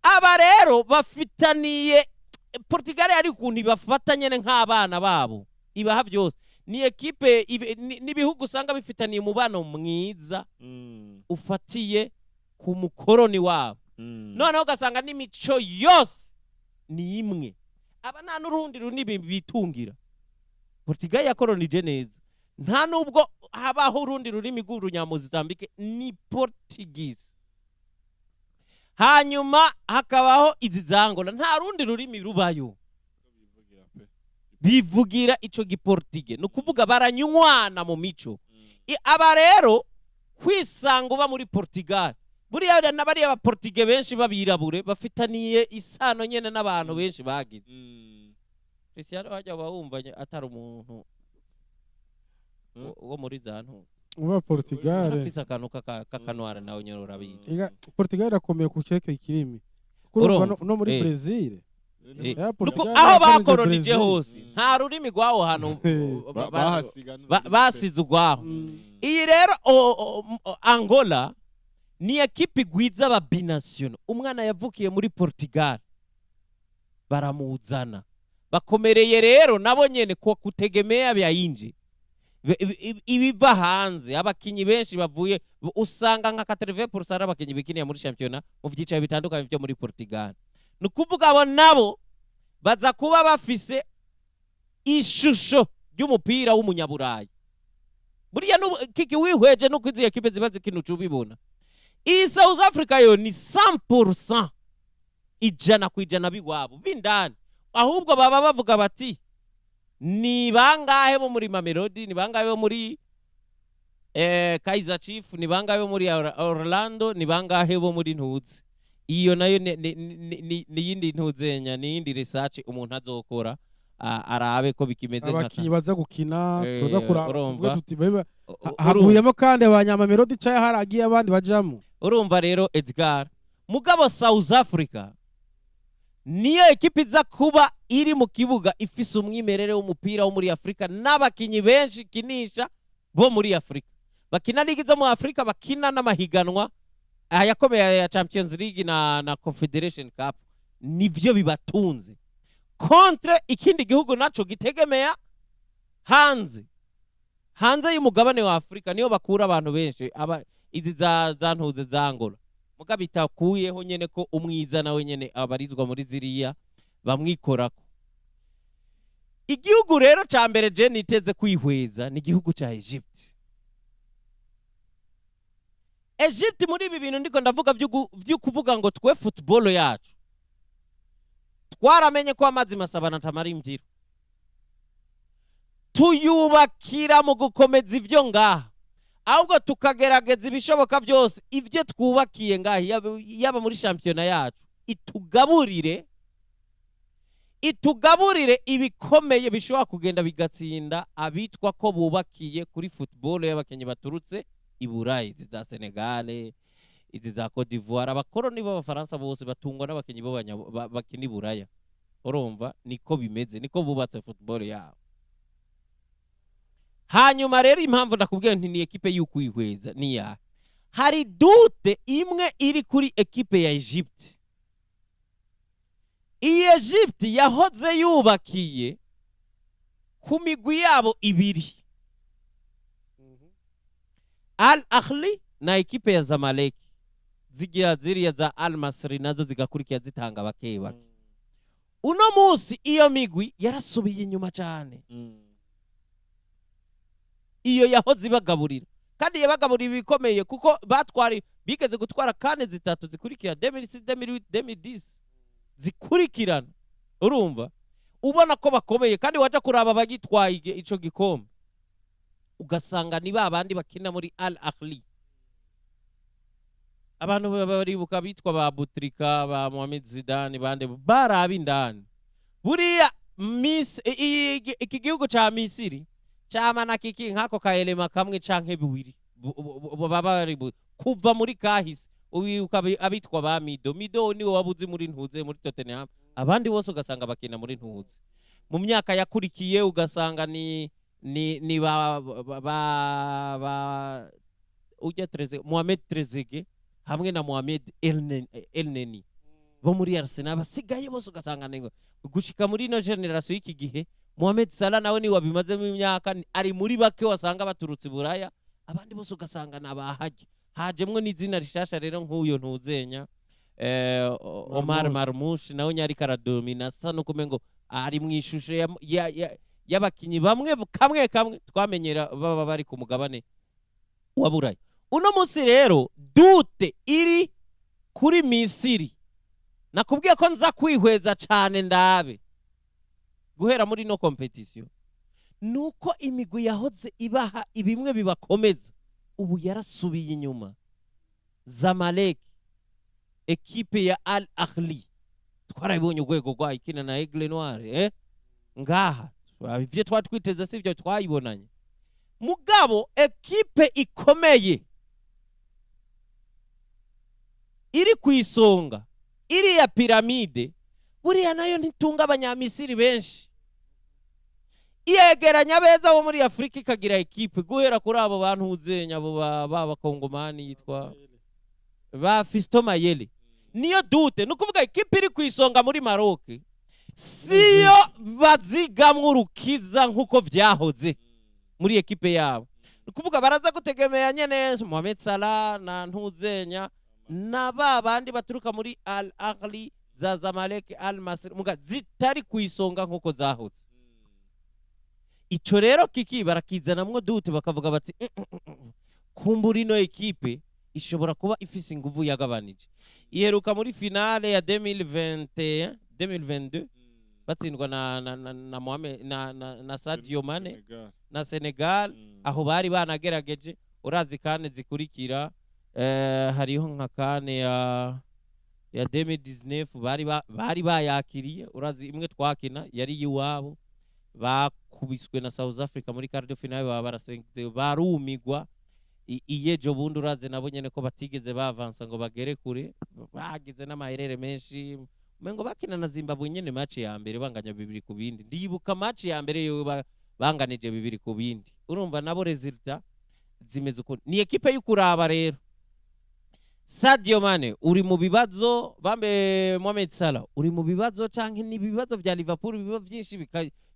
Aba rero bafitaniye Portugal ari kuntu bafatanye nk'abana babo. Ibaha byose. Ni ekipe n'ibihugu usanga bifitaniye umubano mwiza ufatiye ku mukoroni wabo. Noneho ugasanga n'imico yose ni imwe. Aba nta n'urundi runibi bitungira. Portugal yakoronije neza. Nta nubwo habaho urundi rurimi rw'urunyamuzambike ni Portuguese. Hanyuma hakabaho izi za Angola nta rundi rurimi rubayo. Bivugira ico giportige. Nukuvuga baranywana mu mico. Aba rero kwisanga uba muri Portugal. Buriya nabari aba Portugal benshi babirabure bafitaniye isano nyene n'abantu benshi bagize. Cristiano wajya bawumvanye atari umuntu wo muri zantu. Uba Portugal afise akantu kakanwara nawe nyene urabizi. Portugal irakomeye ku ceke ikirimi. Kuko no muri Brazil aho bakoronije hose nta rurimi rwaho hano basize ugwaho. Iyi rero Angola ni ekipe igwiza ababinational. Umwana yavukiye muri Portugal baramuzana bakomereye rero nabo nyene ko kutegemea byayinje ibiva hanze. Abakinyi benshi bavuye usanga nka 80% abakinyi bikiniye muri championnat mu vyicaye bitandukanye byo muri Portugal. Nukuvuga abo nabo baza kuba bafise ishusho y'umupira w'umunyaburayi. Buriya kiki wihweje no kwiziye ekipe ziba zikinu cubibona. Iyi South Africa yo ni 100% ijana kwijana biwabo bindani. Ahubwo baba bavuga bati ni bangahe bo muri Mamelodi, ni bangahe bo muri Kaizer Chiefs, ni bangahe bo muri Orlando, ni bangahe bo muri Ntuzi. Iyo nayo ni yindi ntuzenya ni yindi research umuntu azokora arabe ko bikimeze nkaka. Abakinyi baza gukina tuza kuramba tuti bebe haguyemo kandi abanyamamelodi cyaye haragiye abandi bajamo. Urumva rero Edgar mugabo South Africa niyo ekipe iza kuba iri mu kibuga ifise umwimerere w'umupira wo muri Afrika n'abakinyi benshi kinisha bo muri Afrika. Bakina ligi zo mu Afrika, bakina n'amahiganwa ayakomeye ya Champions League na Confederation Cup. Nivyo bibatunze. Contre ikindi gihugu naco gitegemea hanze y'umugabane wa Afrika niyo bakura abantu benshi izi za ntuze za Angola. Muga bitakuyeho nyene ko umwiza nawe nyene abarizwa muri ziriya bamwikorako. Igihugu rero ca mbere je niteze kwihweza ni igihugu ca Egypt. Egypt muri ibi bintu ndiko ndavuga vyo kuvuga ngo twe football yacu twaramenye ko amazi masabana tamara imvyiro. ntituyubakira mu gukomeza ivyo ngaha, ahubwo tukagerageza ibishoboka byose ivyo twubakiye ngaha yaba muri shampiyona yacu itugaburire ibikomeye bishobora kugenda bigatsinda abitwa ko bubakiye kuri football y'abakenyi baturutse i Burayi, izi za Senegal, izi za Cote d'Ivoire. Abakoroni b'Abafaransa bose batungwa n'abakenyi bakina i Buraya. Urumva niko bimeze, niko bubatse football yabo. Hanyuma rero impamvu ndakubwiye nti ni ekipe y'ukwihweza ni ya hari dute imwe iri kuri ekipe ya Egypte. Iyi Egypte yahoze yubakiye ku migwi yabo ibiri, Al Ahly na ekipe ya Zamalek, zigira ziriya za Al Masry nazo zigakurikiye zitanga bake. Uno munsi iyo migwi yarasubiye inyuma cyane. Iyo yahoze ibagaburira, kandi yabagaburira ibikomeye kuko bigeze gutwara kane zitatu zikurikira 2006 2008 2010 zikurikirana. Urumva ubona ko bakomeye, kandi waje kuraba bagitwaye ico gikombe ugasanga ni babandi bakina muri Al Ahly. Abantu baribuka bitwa ba Butrika, ba Mohamed Zidane, bande barabi indani. Buriya iki gihugu ca Misiri cyamana kiki nkako kaelema kamwe canke bibiri baba kuva muri kahise. Uwibuka abitwa ba Mido niwe wabuze muri ntuze muri Tottenham, abandi bose ugasanga bakina muri ntuze. Mu myaka yakurikiye ugasanga ni Mohamed Trezeguet hamwe na Mohamed Elneny bo muri Arsenal, basigaye bose ugasanga ngo gushika muri no generation y'iki gihe Mohamed Salah nawe ni wabimaze mu myaka ari muri bake wasanga baturutse Buraya, abandi bose ugasanga nabahaje. Hajemwe n'izina rishasha rero nk'uyo ntuzenya Omar Marmoush nawe nyari karadomina sano kumengo ari mu ishusho y'abakinyi bamwe kamwe twamenyera baba bari ku mugabane wa Buraya. Uno munsi rero dute iri kuri Misiri, nakubwiye ko nza kwihweza cyane ndabe guhera muri no competition, nuko imigwi yahoze ibaha ibimwe bibakomeza ubu yarasubiye inyuma. Zamalek, ekipe ya Al Ahly twarabonye urwego rwa ikina na Aigle Noir ngaha ivyo twatwiteze sivyo twayibonanye. Mugabo ekipe ikomeye iri kwisonga iri ya Piramide, buriya nayo ntitunga abanyamisiri benshi, iyegeranya beza bo muri Afrika ikagira ekipe guhera kuri abo bantu uzenya abo b'abakongomani yitwa ba Fiston Mayele. Niyo dute nukuvuga ekipe iri kwisonga muri Maroc siyo bazigamwe urukiza nkuko vyahoze muri ekipe yabo. Nukuvuga baraza gutegemea nyene Mohamed Salah na ntuzenya na babandi baturuka muri Al Ahly, za Zamalek, Al Masry muga zitari kwisonga nkuko zahoze. Ico rero kiki barakizanamwo dute bakavuga bati kumbura ino ekipe ishobora kuba ifise inguvu yagabanije. Iheruka muri finale ya 2022 batsindwa na Mohamed na Sadio Mane na Senegal, aho bari banagerageje. Urazi kane zikurikira hariho nka kane ya 2019 bari bayakiriye. Urazi imwe twakina yari yiwabo, bakubiswe na South Africa muri quart de finale, barasenze barumigwa. Iyejo bundi uraze nabo nyene ko batigeze bavansa ngo bagere kure, bagize n'amaherere menshi. Mengo bakina na Zimbabwe nyene match ya mbere banganya 2 ku bindi. Ndibuka match ya mbere yo banganije 2 ku bindi. Urumva nabo resulta zimeze uko. Ni ekipe y'ukuraba rero. Sadio Mane uri mu bibazo, bambe Mohamed Salah uri mu bibazo canke ni bibazo vya Liverpool biba byinshi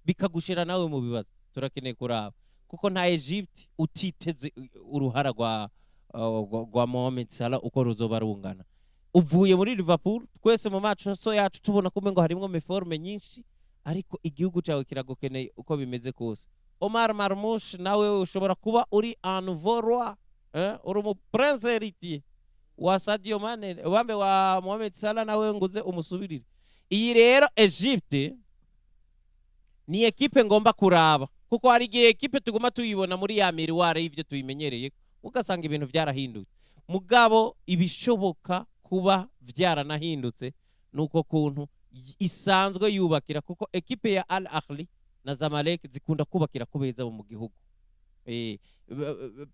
bikagushira nawe mu bibazo. Turakeneye kuraba kuko nta Egypt utiteze uruhara rwa Mohamed Salah uko ruzoba rungana. Uvuye muri Liverpool twese mu match so yacu tubona kumengo harimo meforme nyinshi, ariko igihugu cyawe kiragukeneye uko bimeze kose. Omar Marmoush nawe ushobora kuba uri un nouveau roi, uri mu prince héritier wa Sadio Mane, wambe wa Mohamed Salah nawe nguze umusubirire. Iyi rero Egypte ni ekipe ngomba kuraba kuko hari igihe ekipe tuguma tuyibona muri ya miruware y'ivyo tuyimenyereye ugasanga ibintu vyarahindutse mugabo ibishoboka kuba vyaranahindutse nuko kuntu isanzwe yubakira kuko ekipe ya Al Ahly na Zamalek zikunda kubakira kubeza mu gihugu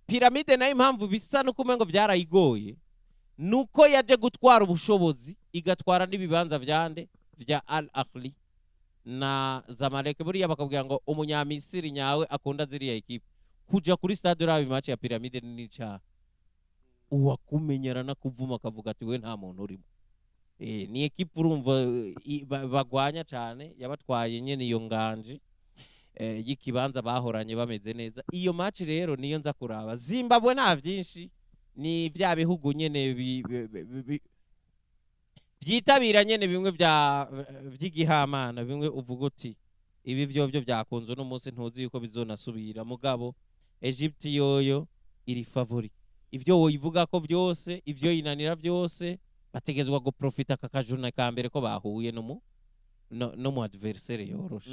Piramide nayo impamvu bisa no kumengo vyarayigoye nuko yaje gutwara ubushobozi igatwara n'ibibanza vyande vya Al Ahly na Zamalek buriya bakabwira ngo umunyamisiri nyawe akunda ziriya ekipe kuja kuri stade rabi match ya Piramide n'icyaha uwakumenyera na kuvuma akavuga ati we nta muntu urimo ni ekipe urumva bagwanya cyane yabatwaye nyene iyo nganje y'ikibanza bahoranye bameze neza iyo match rero niyo nza kuraba Zimbabwe nta vyinshi ni vya bihugu nyene vyitabira nyene bimwe vy'igihamana bimwe uvuga uti ibi vyovyo vyakunze no munsi ntuzi yuko bizonasubira mugabo Egypt yoyo iri favori ivyo woyivuga ko vyose ivyo yinanira vyose bategezwa go profita kakajuna ka mbere ko bahuye no mu adversaire yoroshe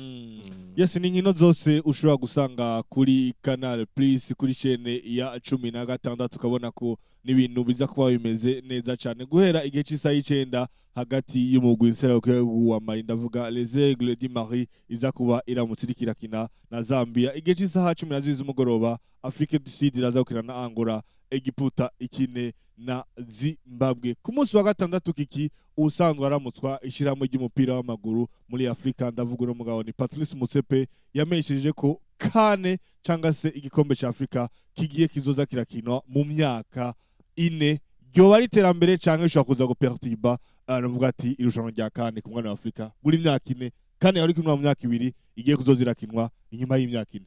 yes ni nkino zose ushobora gusanga kuri Canal Plus kuri chaîne ya 16 tukabona ko n'ibintu biza kuba bimeze neza cyane guhera igihe cy'isa y'icenda hagati y'umugwi nserukiragihugu wa Mali ndavuga Les Aigles du Mali iza kuba iramutse ikirakina na Zambia igihe cy'isaha 12 z'umugoroba Afrique du Sud iraza gukina na Angola Egiputa ikine na Zimbabwe ku munsi wa gatandatu kiki usanzwe aramutswa ishiramo ry'umupira w'amaguru muri Afrika ndavuga no mugabo ni Patrice Motsepe yamenyesheje ko kane cyangwa se igikombe cya Afrika kigiye kizoza kirakinwa mu myaka 4 ryo bari terambere cyangwa ishobora kuza gupertiba aravuga ati irushanwa rya kane ku mwana wa Afrika muri myaka 4 kane yari kinwa mu myaka 2 igiye kuzoza irakinwa inyuma y'imyaka 4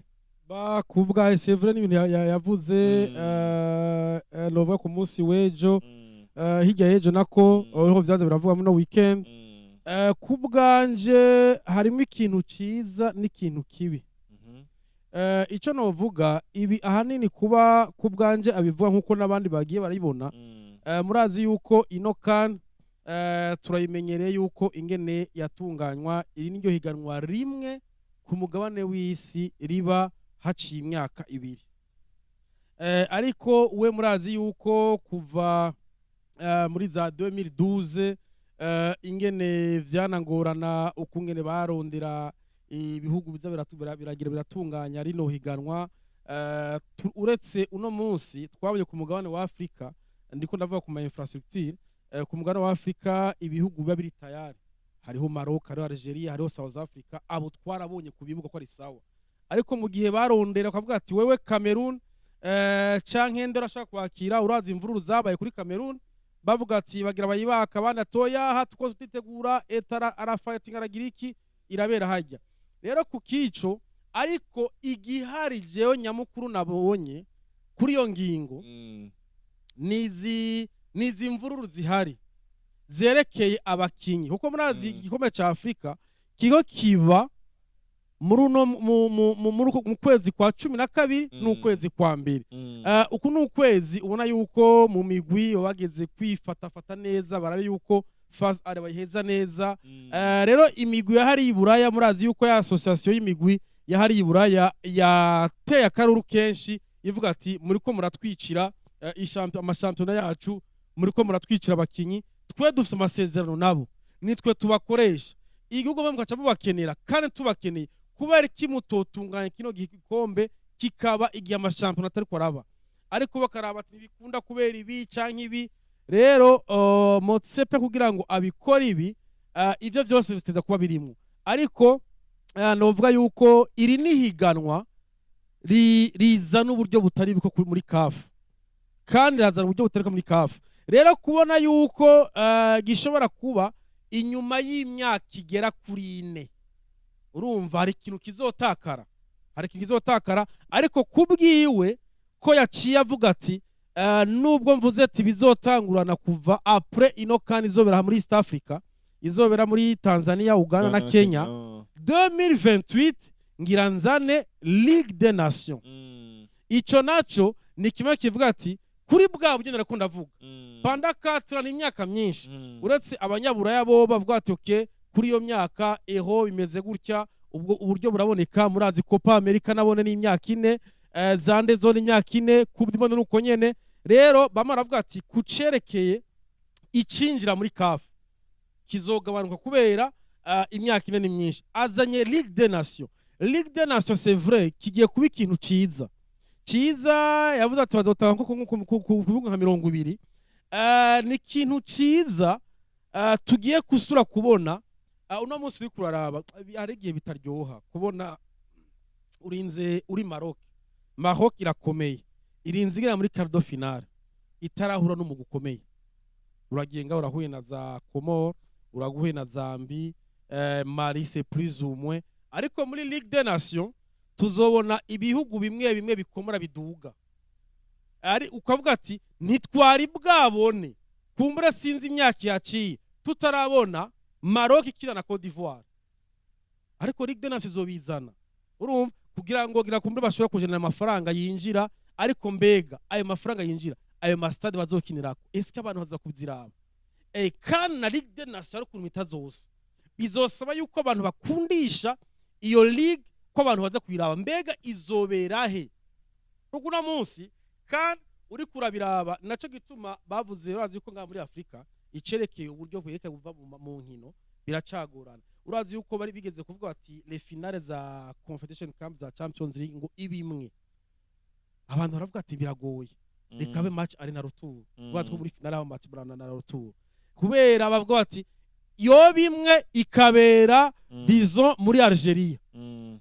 ba kubwa Sevre n'ibintu yavuze nova ku munsi wejo hirya yejo nako aho vyaza biravuga muri weekend kubwanje harimo ikintu ciza n'ikintu kibi ico novuga ibi ahanini kuba kubwanje abivuga nkuko nabandi bagiye barayibona murazi yuko ino kan turayimenyereye yuko ingene yatunganywa iri n'iryo higanwa rimwe ku mugabane w'isi riba haciye imyaka 2 ariko we murazi yuko kuva muri za 2012 ingene vyanangorana ukungene barondera ibihugu biza biragira biratunganya rino higanwa uretse uno munsi twabonye ku mugabane wa Afrika ndiko ndavuga ku ma infrastructure ku mugabane wa Afrika ibihugu biba biri tayari hariho Maroc hariho Algeria hariho South Africa abo twarabonye ku bibuga ko ari sawa ariko mu gihe barondera akavuga ati wewe Cameroon canke ndera ashaka kwakira urazi imvururu zabaye kuri Cameroon bavuga ati bagira bayibaka bana toya hatuko tutitegura etara arafighting aragiriki irabera hajya rero ku kico ariko igihari jewe nyamukuru nabonye kuri yo ngingo nizi imvururu zihari zerekeye abakinyi kuko murazi igikombe ca Afrika kigo kiba mu kwezi kwa 12 n'ukwezi kwa 2 uku n'ukwezi ubona yuko mu migwi bageze kwifatafata neza barabe yuko faz ari bayiheza neza rero imigwi yahari iburaya murazi yuko ya association y'imigwi yahari iburaya yateye akaruru kenshi ivuga ati muri ko muratwicira amashampiyona yacu muri ko muratwicira abakinyi twe dufite amasezerano nabo nitwe tubakoresha igihugu bamwe gaca bakenera kandi tubakeneye kubera kimutotunganya kino gikombe kikaba igihe amashampiyona atari kwaraba ariko bakaraba ati bikunda kubera ibi canke ibi rero Motsepe kugira ngo abikora ibi ivyo byose biteza kuba birimo ariko novuga yuko iri nihiganwa riza n'uburyo butari biko muri CAF kandi razana uburyo butari muri CAF rero kubona yuko gishobora kuba inyuma y'imyaka igera kuri 4 urumva hari ikintu kizotakara ariko kubwiwe ko yaciye avuga ati nubwo mvuze ati bizotangurana kuva après ino kandi izobera muri East Africa izobera muri Tanzania Uganda na Kenya 2028 ngira nzane Ligue des Nations ico naco ni kimwe kivuga ati kuri bwa buryo narakunda avuga panda 4 ni imyaka myinshi uretse abanyaburaya bo bavuga ati okay kuri iyo myaka eho bimeze gutya ubwo uburyo buraboneka murazi Copa America nabone n'imyaka 4 zande zone imyaka 4 kubdimana nuko nyene rero bamara avuga ati kucerekeye icinjira muri CAF kizogabanuka kubera imyaka 4 ni myinshi azanye Ligue des Nations. Ligue des Nations c'est vrai kigiye kuba ikintu ciza yavuze ati bazotanga nko nka 20 ni ikintu ciza tugiye kusura kubona uno munsi uri kuraraba hari igihe bitaryoha kubona urinze uri Maroc irakomeye irinze igera muri quart de finale itarahura no mu gukomeye uragiye urahuye na za Comores uraguye na Zambie Mali c'est plus ou moins ariko muri Ligue des Nations tuzobona ibihugu bimwe bikomora biduga ari ukavuga ati ntitwari bwabone kumbura sinzi imyaka yaciye tutarabona Maroc ikina na Côte d'Ivoire ariko Ligue des Nations zobizana urumva kugira ngo kumbura bashobora kujana amafaranga yinjira ariko mbega ayo mafaranga yinjira ayo mastade bazokinirako eske abantu baza kuziraba kandi na Ligue des Nations ariko mitazose bizosaba yuko abantu bakundisha iyo ligue ko abantu baza kuyiraba mbega izoberahe ruguna munsi kandi uri kurabiraba naco gituma bavuze urazi ko nga muri Afrika icerekeye uburyo bweke buva mu nkino biracagorana urazi yuko bari bigeze kuvuga ati les finales za Confederation Cup za Champions League ngo ibimwe abantu baravuga ati biragoye rekabe match ari na retour urazi ko muri finale aba match barana na retour kubera bavuga ati yo bimwe ikabera disons muri Algeria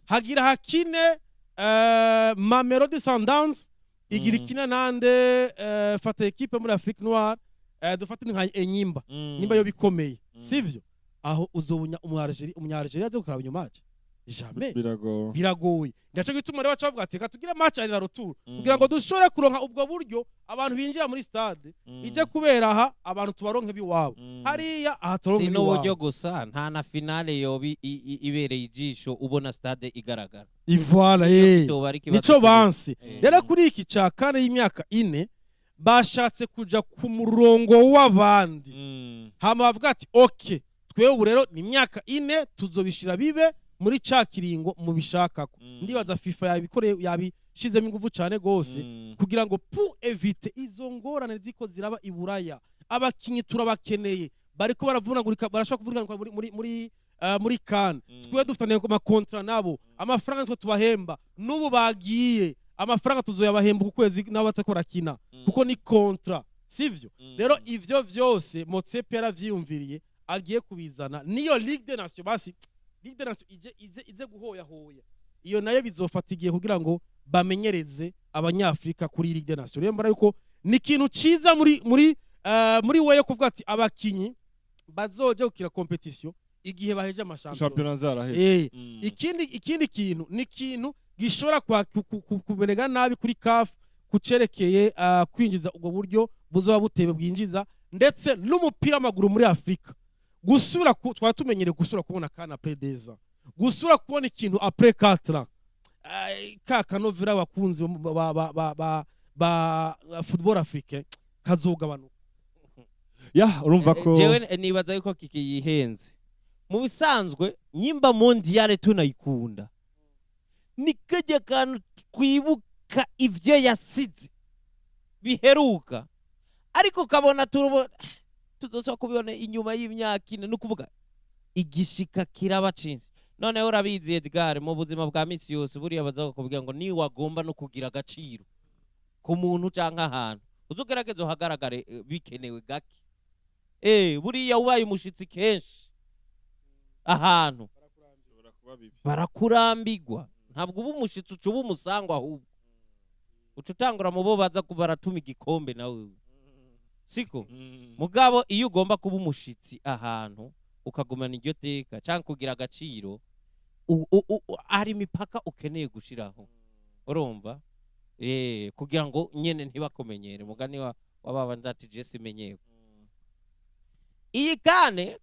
hagira hakine Mamelodi Sundowns igira ikina nande fata equipe muri Afrique Noire dufata nka Enyimba nimba yo bikomeye sivyo aho uzobunya umunyargeria aze kukaraba iyo match jamais biragoye ndaco gituma rero bacavuga ati katugira match ari na retour kugira ngo dushore kuronka ubwo buryo abantu binjira muri stade ije kubera aha abantu tubaronke biwabo hariya aha turonke sino buryo gusa nta na finale yo ibereye ijisho ubona stade igaragara ivoila nico banse rero kuri iki ca kane y'imyaka 4 bashatse kuja ku murongo w'abandi hama bavuga ati okay twewe rero ni imyaka 4 tuzobishira bibe muri ca kiringo mu bishakako ndibaza FIFA yabikoreye yabishizemo ingufu cyane gose kugira ngo pour éviter izo ngorane ziko ziraba iburaya abakinyi turabakeneye bariko baravunagurika barashaka kuvurika muri CAN twe dufitanye ku makontra nabo amafaranga twe tubahemba nubu bagiye amafaranga tuzoyabahemba ku kwezi nabo batakora kina kuko ni kontra sivyo rero ivyo vyose Motsepe yaravyiyumviriye agiye kubizana niyo Ligue des Nations basi Ligue des Nations ize guhoya iyo nayo bizofata igihe kugira ngo bamenyereze abanyafrika kuri Ligue des Nations rero mbara yuko ni ikintu ciza muri weyo kuvuga ati abakinyi bazoje gukira competition igihe baheje amashampiyona zarahe ikindi kintu ni kintu gishora kuberega nabi kuri CAF kucerekeye kwinjiza ubwo buryo buzoba butebe bwinjiza ndetse n'umupira w'amaguru muri Afrika gusura twatumenyere gusura kubona kana pedeza gusura kubona ikintu après 4 ans kaka novira bakunzi ba football africain kazogabanuka urumva ko jewe nibaza yuko kikiyihenze mu bisanzwe nyimba mondiale tunayikunda nikaje kantu twibuka ivyo yasize biheruka ariko kabona tuzosa kubibona inyuma y'imyaka 4 nukuvuga igishika kirabacinze none urabizi Edgar mu buzima bwa misi yose buriya bazaga kuvuga ngo ni wagomba no kugira agaciro ku muntu canka ahantu uzogerageza uhagaragare bikenewe gake buriya ubaye umushitsi kenshi ahantu barakurambigwa ntabwo ubu umushitsi ucuba umusangwa ahubwo ucutangura mu bo baza kubaratuma igikombe nawe siko mugabo iyo ugomba kuba umushitsi ahantu ukagumana iryo teka cyangwa kugira agaciro ari imipaka ukeneye gushiraho urumva kugira ngo nyene ntibakomenyere mugani wa baba ndati Jesse menyeko iyi kane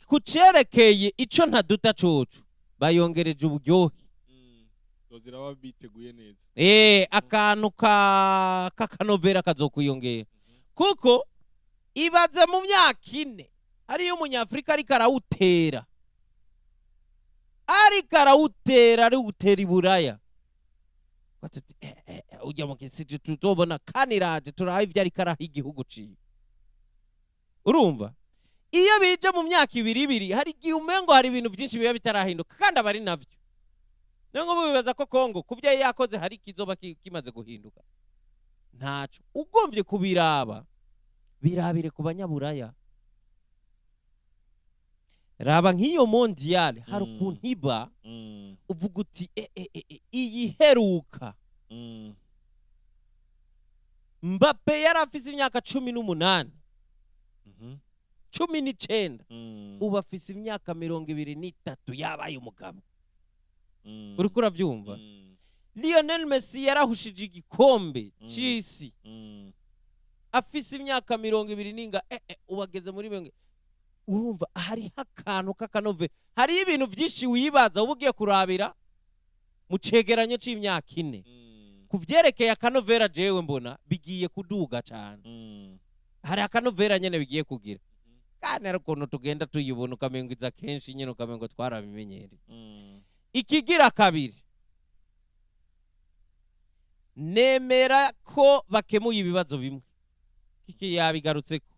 kucerekeye ico ntaduta coco bayongereje uburyohe dozira babiteguye neza akantu kakanovera kazokuyongera kuko ibaze mu myaka 4 hariyo umunyafrika ariko arawutera ariko arawutera iburaya ujya mu kisije tutobona kaniraje turaha ivyo ariko araha igihugu ciwe. Urumva iyo bije mu myaka ibiri hari igihe umengo hari ibintu byinshi biba bitarahinduka kandi abari navyo. Niyo ngo bibaza ko Kongo kuvya yakoze hari kizoba kimaze guhinduka ntaco. Ugomvye kubiraba birabire ku banyaburaya. Raba nk'iyo mondiale hari ukuntu iba uvuga uti iyi heruka Mbappe yari afise imyaka 18 19 ubu afise imyaka 23 yabaye umugabo. Uriko uravyumva? Lionel Messi yarahushije igikombe c'isi afise imyaka 20 ninga ubageze muri benge. Urumva hari akantu k'akanove, hari ibintu byinshi wibaza ubugiye kurabira mu cegeranyo c'imyaka 4 kuvyerekeye akanovera. Jewe mbona bigiye kuduga cyane, hari akanovera nyene bigiye kugira kandi ari ukuntu tugenda tuyibona ukamengo iza kenshi nyene ukamengo twarabimenyereye. Ikigira kabiri, nemera ko bakemuye ibibazo bimwe. Kiki yabigarutseko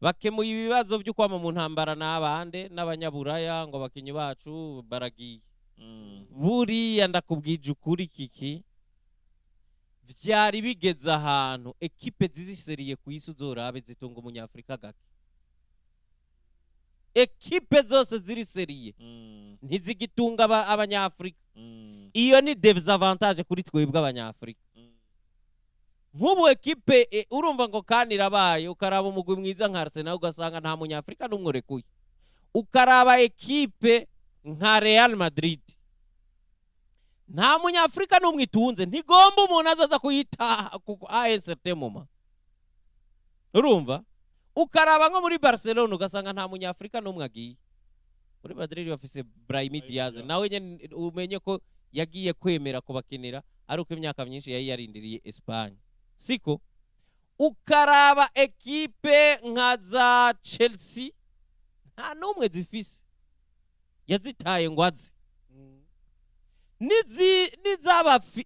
bakemuye ibibazo byo kwama mu ntambara n'abande n'abanyaburaya ngo bakinyi bacu baragiye. Buriya ndakubwije ukuri Kiki vyari bigeze ahantu ekipe ziziseriye ku isi uzorabe zitunga umunyafrika gake. Ekipe zose ziri seriye ntizigitunga abanyafrika. Iyo ni desavantage kuri twebwe abanyafrika. Nk'ubu ekipe urumva ngo kanirabaye ukaraba umugwi mwiza nka Arsenal ugasanga nta munyafrika n'umwe urekuye. Ukaraba ekipe nka Real Madrid nta munyafrika n'umwe itunze, ntigomba umuntu azaza kuyitaha kuko AS urumva. Ukaraba nko muri Barcelona ugasanga nta munyafrika n'umwe agiye. Muri Madrid bafise Brahim Diaz nawe nyene umenye ko yagiye kwemera kubakinira ari uko imyaka myinshi yayi yarindiriye Espagne. Siko ukaraba ekipe nka za Chelsea nta numwe zifise yazitaye ngwazi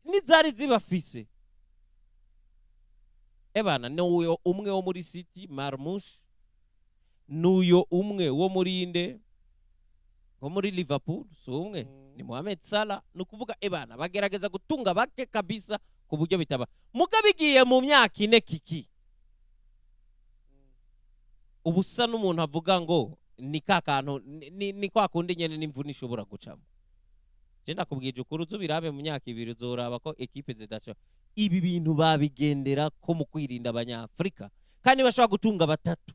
nizari zibafise. Ebana n'uyo umwe wo muri City Marmoush, n'uyo umwe wo muri inde wo muri Liverpool so umwe ni Mohamed Salah. Nukuvuga ebana bagerageza gutunga bake kabisa ku buryo bitaba mugabigiye mu myaka 4 Kiki ubusa n'umuntu avuga ngo ni kakantu ni kwa kundi nyene n'imvune ishobora gucamo. Je ndakubwije ukuri uzubirabe mu myaka 2 uzoraba ko ekipe zidaca ibi bintu babigendera ko mu kwirinda abanyafrika kandi bashobora gutunga batatu.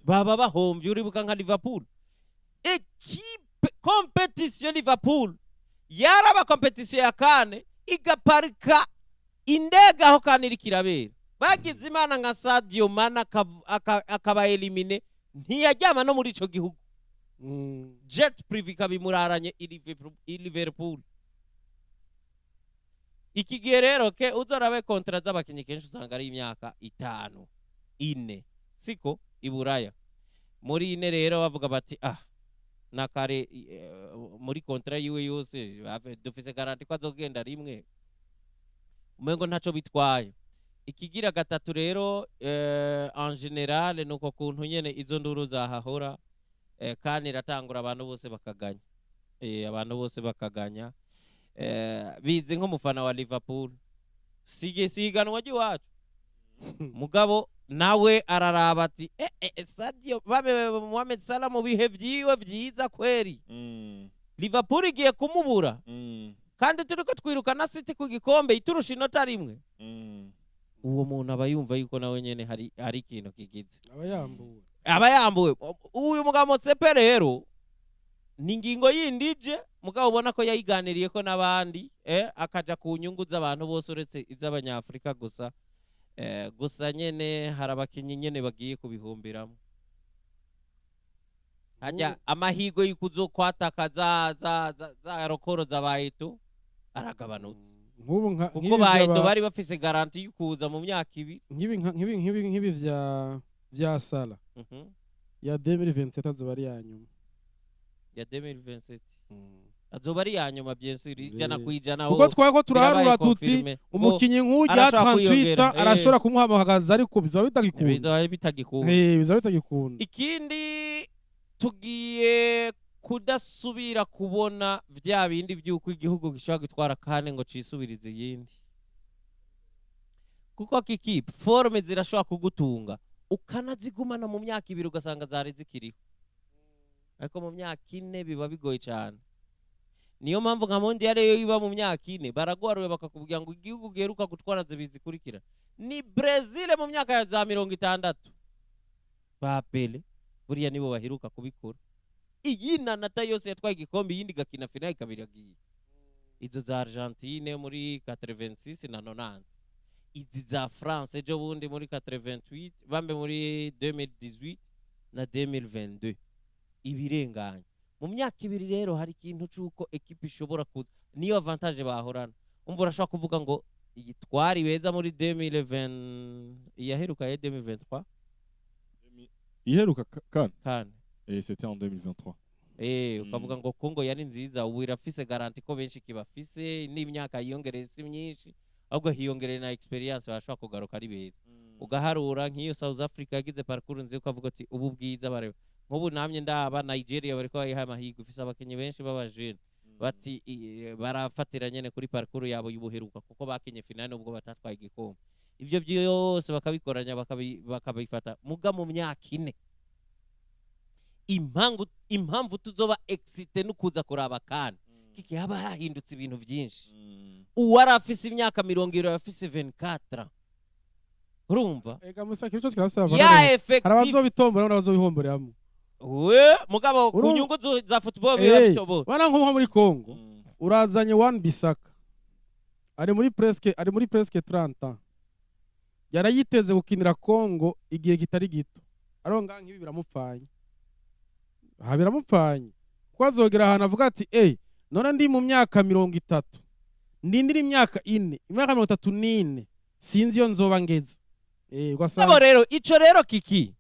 Baba bahomvye uribuka nka Liverpool ekipe competition Liverpool yaraba competition ya kane igaparika indega aho kaniri kirabera. Bagize imana nka Sadio Mane akaba elimine ntiyajyama no muri ico gihugu. Jet privé kabimuraranye i Liverpool. Ikigiye rero ke uzorabe kontra z'abakinyi kenshi usanga ari imyaka 5 4 siko iburaya. Muri ine rero bavuga bati nakare muri kontra yiwe yose dufise garanti ko azogenda rimwe umengo ntaco bitwaye. Ikigira gatatu rero en general nuko kuntu nyene izo nduru zahahora kandi iratangura abantu bose bakaganya. Abantu bose bakaganya bize nk'umufana wa Liverpool siganwa giwacu mugabo nawe araraba ati Sadio babe Mohamed Salah mu bihe vyiwe vyiza kweri Liverpool igiye kumubura kandi turiko twirukana City ku gikombe iturusha inota rimwe. Uwo muntu aba yumva yuko nawe nyene hari ikintu kigize abayambuwe. Uyu mugabo Sepe rero ni ngingo yindije mugabo ubona ko yayiganiriye ko nabandi akaja ku nyungu z'abantu bose uretse iz'abanyafrika gusa. Gusa nyene harabakinyi nyene bagiye kubihomberamo. Hajya amahigo y'ikuzo kwataka za rokoro zabayeto aragabanutse. Kuko bayeto bari bafise garanti y'ukuza mu myaka 2 nk'ibi vya Salah ya 2027 azoba ari yanyuma. ya 2027 azoba ari ya nyuma bien sûr ijana kwijana kuko twako turaharura tuti umukinyi nk'ujya 38 arashobora kumuhamagaza ariko bizaba bitagikunda ikindi tugiye kudasubira kubona vya bindi by'uko igihugu gishobora gutwara kane ngo cisubirize yindi kuko kikipe forme zirashobora kugutunga ukanazigumana mu myaka 2 ugasanga zari zikiriho ariko mu myaka 4 biba bigoye cyane niyo mpamvu nka mondial yo iba mu myaka 4 baragwaruye bakakubwira ngo igihugu giheruka gutwara zibizikurikira ni Brazil mu myaka ya za 60 ba Pele buriya nibo baheruka kubikora iyi nanata yose yatwaye igikombe yindi gakina finale kabiri yagiye izo za Argentine muri 86 na 90 izi za France ejo bundi muri 88 bambe muri 2018 na 2022 ibirenganye mu myaka 2 rero hari ikintu cyuko equipe ishobora kuza niyo avantage bahorana umva urashaka kuvuga ngo igitwari beza muri 2020 iyaheruka ya 2023 iheruka kan c'était en 2023 ukavuga ngo Kongo yari nziza ubu irafise garanti ko benshi kibafise n'imyaka yiyongereye si myinshi ahubwo hiyongereye na experience bashaka kugaruka ari beza ugaharura nk'iyo South Africa yagize parcours nziza ukavuga ati ubu bwiza bareba nk'ubu namye ndaba Nigeria bariko bayiha amahigo ufise abakenye benshi b'abajene bati barafatira nyene kuri parcours yabo y'ubuheruka kuko bakenye finale ubwo batatwaye igikombe ivyo byose bakabikoranya bakabifata muga mu myaka 4 impamvu tuzoba excité no kuza kuraba kandi kiki haba hahindutse ibintu byinshi uwari afise imyaka 20 afise 24 urumva ega musaka cyo kirasaba ya effective harabazobitombora n'abazobihomboreramo we mugabo ku nyungu za football birabitobo bana nko muri Kongo urazanye Wan Bissaka ari muri presque 30 yarayiteze gukinira Kongo igihe kitari gito aronga nk'ibi biramupfanye biramupfanye ko azogera ahantu avuga ati none ndi mu myaka 30 ndindira imyaka 4 imyaka 34 sinzi yo nzoba ngeze ugasanga rero ico rero kiki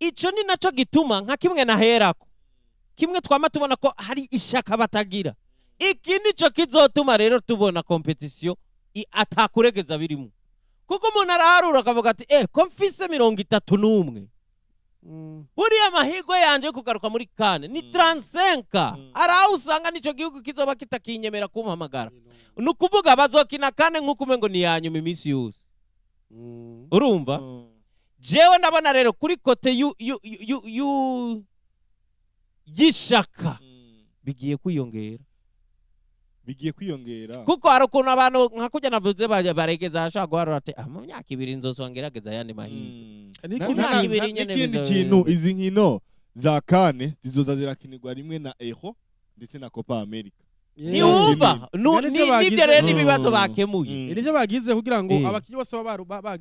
ico ni naco gituma nka kimwe naherako kimwe twama tubona ko hari ishaka batagira iki nico kizotuma rero tubona competition atakuregeza birimo kuko umuntu araharura akavuga ati ko mfise 31 buriya amahigo yanje kugaruka muri kane ni 35 araho usanga nico gihugu kizoba kitakinyemera kumpamagara nukuvuga bazokina kane nkuko umengo ni yanyuma iminsi yose urumva jewe ndabona rero kuri kote yishaka bigiye kwiyongera kuko hari ukuntu abantu nka kujya navuze baregeza ashaka guharura ati mu myaka 2 nzosongerageza yandi mahigo n'ikindi kintu izi nkino za kane zizoza zirakinirwa rimwe na Euro ndetse na Copa America niwumva nibyo rero n'ibibazo bakemuye iryo bagize kugira ngo abakinyi bose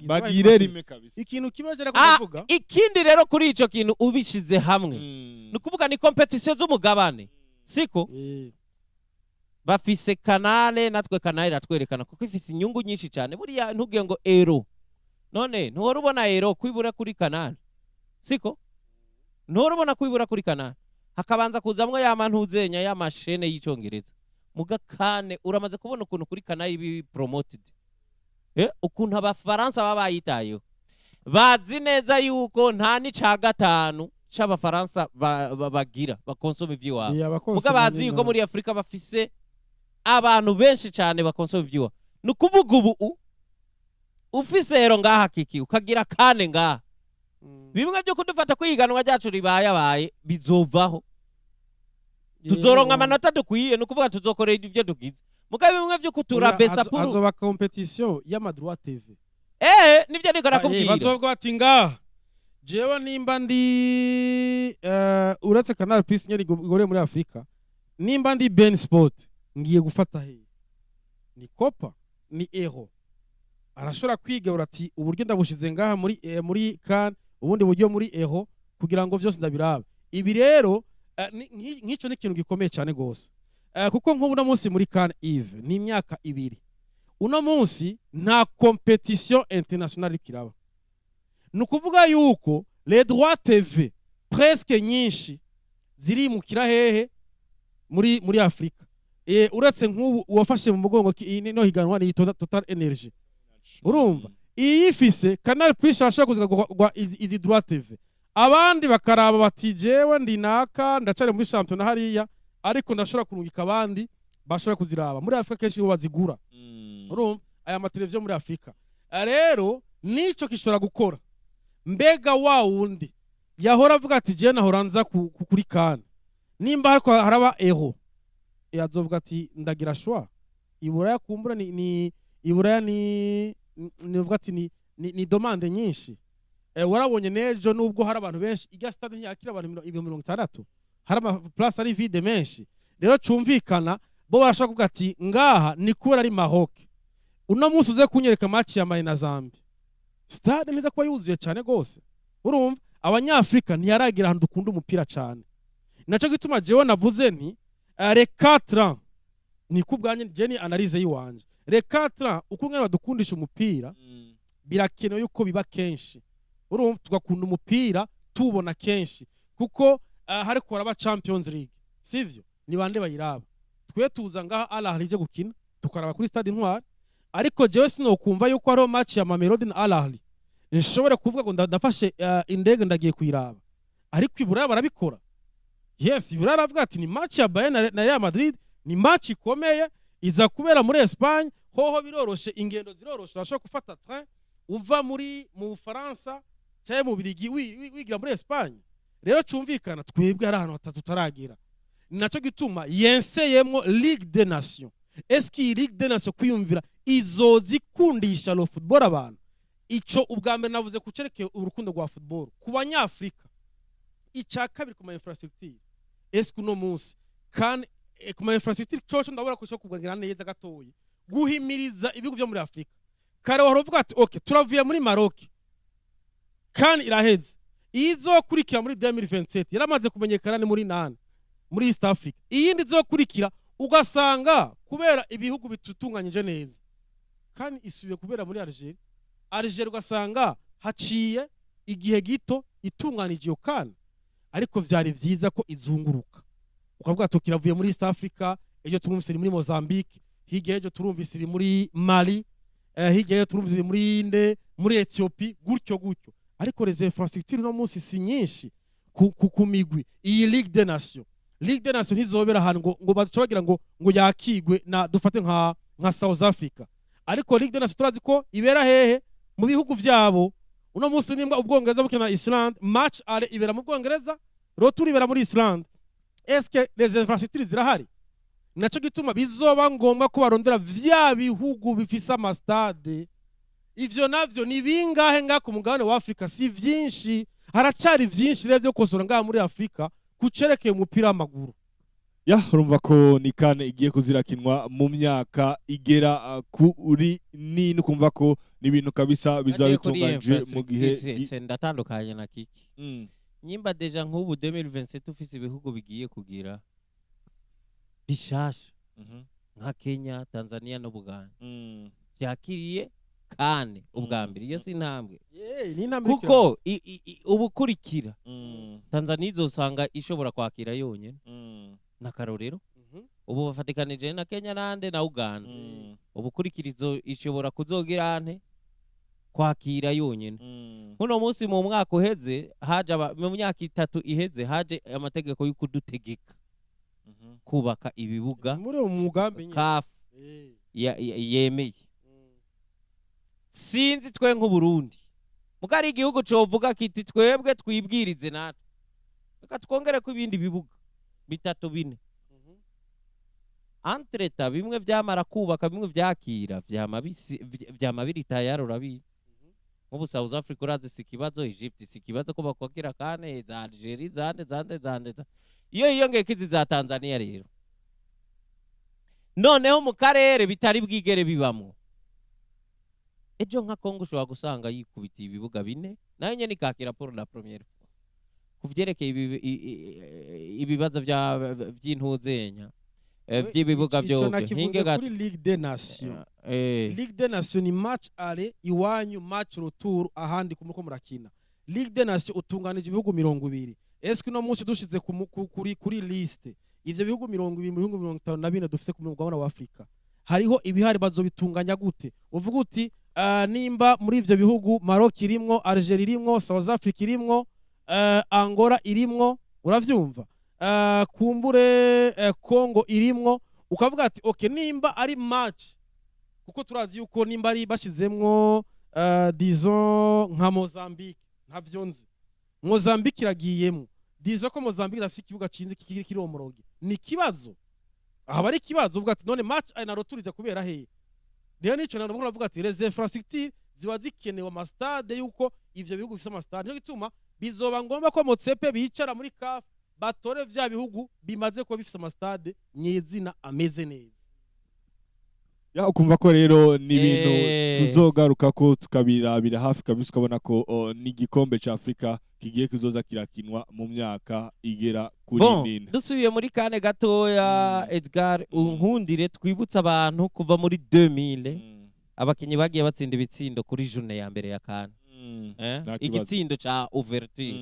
bagire rimwe kabisa ikintu kibaje rero kuvuga ikindi rero kuri ico kintu ubishize hamwe nukuvuga ni competition z'umugabane siko bafise kanale natwe kanale ratwerekana kuko ifise inyungu nyinshi cyane buriya ntugiye ngo Euro none ntuhora ubona Euro kwibura kuri kanale siko ntuhora ubona kwibura kuri kanale hakabanza kuzamwe yamantuzenya y'amashene y'icongereza muga kane uramaze kubona ukuntu kuri kanale ibi promoted ukuntu abafaransa babayitayo bazi neza yuko nta ni ca gatanu c'abafaransa bagira bakonsoma ivy'iwabo muga bazi yuko muri Afrika bafise abantu benshi cyane bakonsoma ivy'iwabo nukuvuga ubu ufise rero ngaha kiki ukagira kane ngaha bimwe byo kudufata kwiganwa ryacu ribaye bizovaho tuzoronka amanota dukwiye nukuvuga tuzokorera ivyo dugize muga bimwe byo kuturabesa puru azoba competition y'amadroit TV nivyo niko nakubwira bazovuga ati ngaha jewe nimba ndi uretse Canal Plus nyeri gore muri Afrika nimba ndi Ben Sport ngiye gufata ni Copa ni Euro arashobora kwiga urati uburyo ndabushize ngaha muri kan ubundi buryo muri Euro kugira ngo byose ndabirabe ibi rero nk'ico ni ikintu gikomeye cyane gose kuko nk'ubu munsi muri kan Eve ni imyaka 2 uno munsi nta competition internationale kiraba nukuvuga yuko les droits TV presque nyinshi ziri mu kirahehe muri Afrika uretse nk'ubu uwafashe mu mugongo no higanwa ni Total Energy urumva iyi ifise Canal Plus ashaka kuzigwa izi droit TV abandi bakaraba bati jewe ndi naka ndacare muri champion hariya ariko ndashobora kurungika abandi bashobora kuziraba muri Afrika kenshi bazigura urumva aya mateleviziyo muri Afrika rero nico kishobora gukora mbega wa wundi yahora avuga ati je nahora nza kuri kan nimba hariko haraba eho yazovuga ati ndagira shwa iburaya kumbura ni iburaya ni nivuga ati ni demande nyinshi warabonye nejo nubwo hari abantu benshi ijya stade ntiyakira abantu 60 hari ama place ari vide menshi rero cumvikana bo barashaka kuvuga ati ngaha ni kubera ari Maroc uno munsi uze kunyereka match ya Mali na Zambia stade niza kuba yuzuye cyane gose urumva abanyafrika ntiyaragira ahantu dukunda umupira cyane naco gituma jewe navuze nti les 4 ans ni kubwanye jeni analyse yiwanje les 4 ans uko ngene badukundisha umupira birakenewe yuko biba kenshi urumva tugakunda umupira tubona kenshi kuko hari ko araba Champions League sivyo ni bande bayiraba twe tuza ngaha Al Ahly je gukina tukaraba kuri stade Intwari ariko jewe sino kumva yuko ari match ya Mamelodi na Al Ahly nshobora kuvuga ngo ndafashe indege ndagiye kuyiraba ariko ibura barabikora yes ibura aravuga ati ni match ya Bayern na Real Madrid ni match ikomeye iza kubera muri Espagne hoho biroroshe ingendo ziroroshe urashobora gufata train uva mu Faransa cyaye mu Birigi wigira muri Espagne rero cumvikana twebwe ari ahantu hatatu taragira naco gituma yenseyemwo Ligue des Nations eski Ligue des Nations kwiyumvira izozikundisha lo football abantu ico ubwa mbere navuze kucerekeye urukundo rwa football ku banyafrika ica kabiri ku ma infrastructure eski no munsi kan ku ma infrastructure cyo ndabura ko cyo kuganira neza gatoyi guhimiriza ibigo byo muri Afrika kare waruvuga ati okay turavuye muri Maroc kan iraheze izokurikira muri 2027 yaramaze kumenyekana ni muri nane muri East Africa iyindi zokurikira ugasanga kubera ibihugu bitutunganyije neza kan isubiye kubera muri Algeria ugasanga haciye igihe gito itunganije iyo kan ariko vyari vyiza ko izunguruka ukavuga ati kiravuye muri East Africa ejo turumvise muri Mozambique hirya ejo turumvise muri Mali hirya ejo turumvise muri Ethiopia gutyo ariko les infrastructures no munsi si nyinshi ku migwi iyi Ligue des Nations ntizobera ahantu ngo bacabagira ngo yakigwe na dufate nka South Africa ariko Ligue des Nations turazi ko ibera hehe mu bihugu vyabo uno munsi nimba ubwongereza bukina Iceland match ale ibera mu Bwongereza roturi ibera muri Iceland eske les infrastructures zirahari naco gituma bizoba ngombwa ko barondera vya bihugu bifisa ama stade ivyo navyo ni bingahe nga ku mugabane wa Afrika si vyinshi haracari vyinshi revyo kosora nga muri Afrika kucerekeye umupira w'amaguru urumva ko ni kane igiye kuzirakinwa mu myaka igera kuri nini kumva ko n'ibintu kabisa bizaba bitunganje mu gihe ndatandukanye na kiki nyimba deja nk'ubu 2027 ufise ibihugu bigiye kugira bishasha nka Kenya Tanzania no Buganda byakiriye kane ubwa mbere iyo si intambwe kuko ubukurikira Tanzania izosanga ishobora kwakira yonyene na karorero ubu bafatikanije na Kenya nande na Uganda ubukurikirizo ishobora kuzogira ante kwakira yonyene uno munsi mu mwaka uheze haje mu myaka 3 iheze haje amategeko y'ukudutegeka kubaka ibibuga muri umugambi CAF yemeye sinzi twe nk'Uburundi mugari igihugu covuga kiti twebwe twibwirize natwe reka twongere ko ibindi bibuga 3-4 entreta bimwe vyamara kubaka bimwe vyakira vyama biri tayari urabizi nk'ubu South Africa urazi sikibazo Egypt sikibazo ko bakwakira kane za Algeria zande iyo ngekizi za Tanzania rero noneho mu karere bitari bwigere bibamwo ejo nka Kongo ushobora gusanga yikubitiye ibibuga 4 nayo nyene ikakira pour la première fois kuvyerekeye ibibazo vy'intuzenya by'ibibuga byo hinge kuri Ligue des Nations Ligue des Nations ni match ale iwanyu match retour ahandi kumuko murakina Ligue des Nations utunganije ibihugu 200 eske no munsi dushize kuri liste ivyo bihugu 254 dufise ku mugabane wa Afrika hariho ibihari bazobitunganya gute uvuga uti nimba muri ivyo bihugu Maroc irimwo, Algeria irimwo, South Africa irimwo, Angola irimwo, uravyumva kumbure Congo irimwo, ukavuga ati okay nimba ari match kuko turazi yuko nimba ari bashizemwo disons nka Mozambique ntavyo nzi Mozambique iragiyemo disons ko Mozambique afite ikibuga cinze kiri omoroge ni kibazo aha bari kibazo uvuga ati none match ari naroturiza kubera he rero nico nando bavuga ati les infrastructures ziba zikenewe amastade yuko ivyo bihugu bifite amastade cyo gituma bizoba ngomba ko Motsepe bicara muri CAF batore vya bihugu bimaze ko bifite amastade nyezina ameze neza ya ukumva ko rero ni ibintu tuzogaruka ko tukabirabira hafi kabisa ukabona ko n'igikombe ca Afrika kigiye kuzoza kirakinwa mu myaka igera kuri 4 dusubiye muri kane gatoya Edgar unkundire twibutsa abantu kuva muri 2000 abakinyi bagiye batsinda ibitsindo kuri journée ya mbere ya kane igitsindo ca ouverture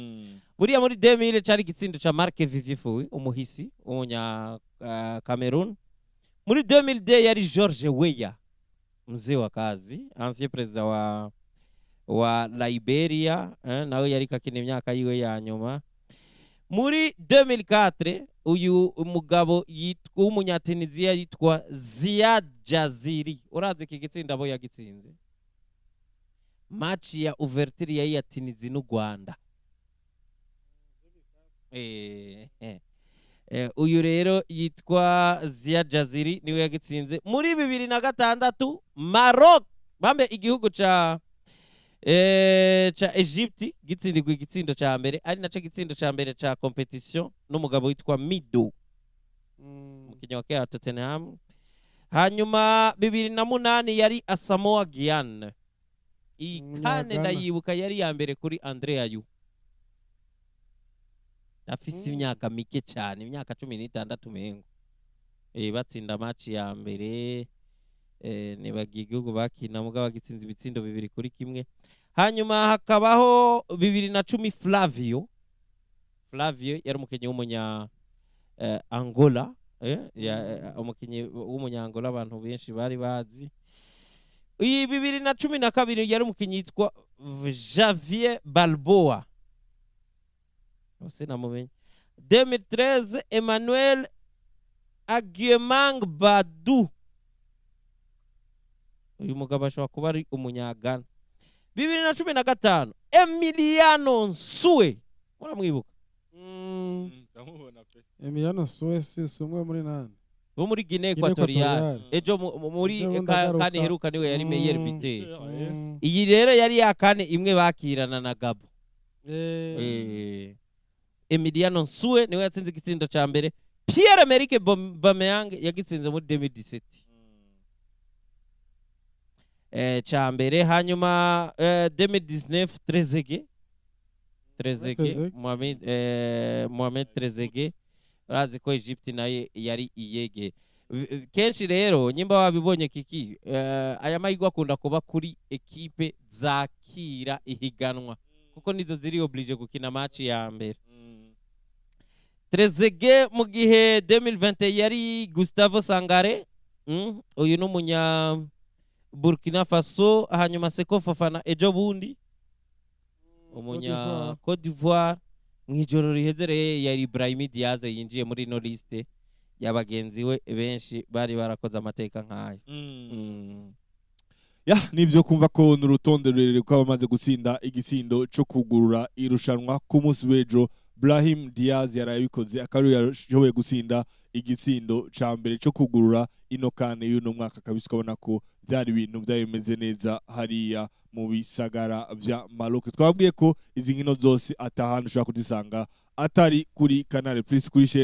buriya muri 2000 cari igitsindo ca Marc Vivier umuhisi umunya Cameroon. Muri 2002 yari George Weah mzee wa kazi ancien president wa Liberia nawe yari kakina imyaka yiwe ya nyuma. Muri 2004 uyu umugabo yitwa umunyatunisia yitwa Ziad Jaziri urazi iki gitsinda abo yagitsinze match ya ouverture ya Tunisia n'u Rwanda uyu rero yitwa Ziad Jaziri niwe yagitsinze. Muri 2006 Maroc bambe igihugu ca Egypte gitsindirwa igitsindo ca mbere ari naco gitsindo ca mbere ca competition n'umugabo witwa Mido mukinya wa kera Tottenham. Hanyuma 2008 yari Asamoah Gyan iyi kane ndayibuka yari ya mbere kuri Andrea Yu afise imyaka mike cyane imyaka 16 mengo batsinda match ya mbere nibagiye igihugu bakina mugabo bagitsinze ibitsindo 2-1. Hanyuma hakabaho 2010 Flavio yari umukenyi w'umunya Angola umukenyi w'umunya Angola abantu benshi bari bazi. Iyi 2012 yari umukenyi yitwa Javier Balboa namumenye. 2013 Emmanuel Agyemang Badu uyu mugabo ashobora kuba ari umunyagana. 2015 Emiliano Nsue muramwibuka ndamubona pe Emiliano Nsue si umwe muri nani bo muri Guinea Equatorial ejo muri kane heruka niwe yari meilleur buteur. Iyi rero yari yakane imwe bakirana na Gabo Emiliano Nsue niwe yatsinze igitsindo ca mbere. Pierre-Emerick Aubameyang yagitsinze muri 2017 ca mbere. Hanyuma 2019 Trezeguet Mohamed Trezeguet urazi ko Egypte naye yari iyege kenshi rero nyimba wabibonye kiki aya mahigwa akunda kuba kuri ekipe zakira ihiganwa kuko nizo ziri oblige gukina match ya mbere. Trezeguet mu gihe 2020 yari Gustavo Sangare uyu n'umunya Burkina Faso. Hanyuma Seko Fofana ejo bundi umunya Cote d'Ivoire. Mwijoro rihezereye yari Ibrahim Diaz yinjiye muri no liste y'abagenzi we benshi bari barakoze amateka nkayo. Ya nivyo kumva ko n'urutonde rurerure ko bamaze gutsinda igisindo cyo kugurura irushanwa ku munsi w'ejo. Brahim Diaz yarabikoze akari yashoboye gutsinda igitsindo ca mbere cyo kugurura ino kane y'uno mwaka kabisa ukabona ko byari ibintu byabimeze neza hariya mu bisagara vya Maroc. Twabwiye ko izi nkino zose atahandi ushobora kuzisanga atari kuri Canal Plus kuri chaîne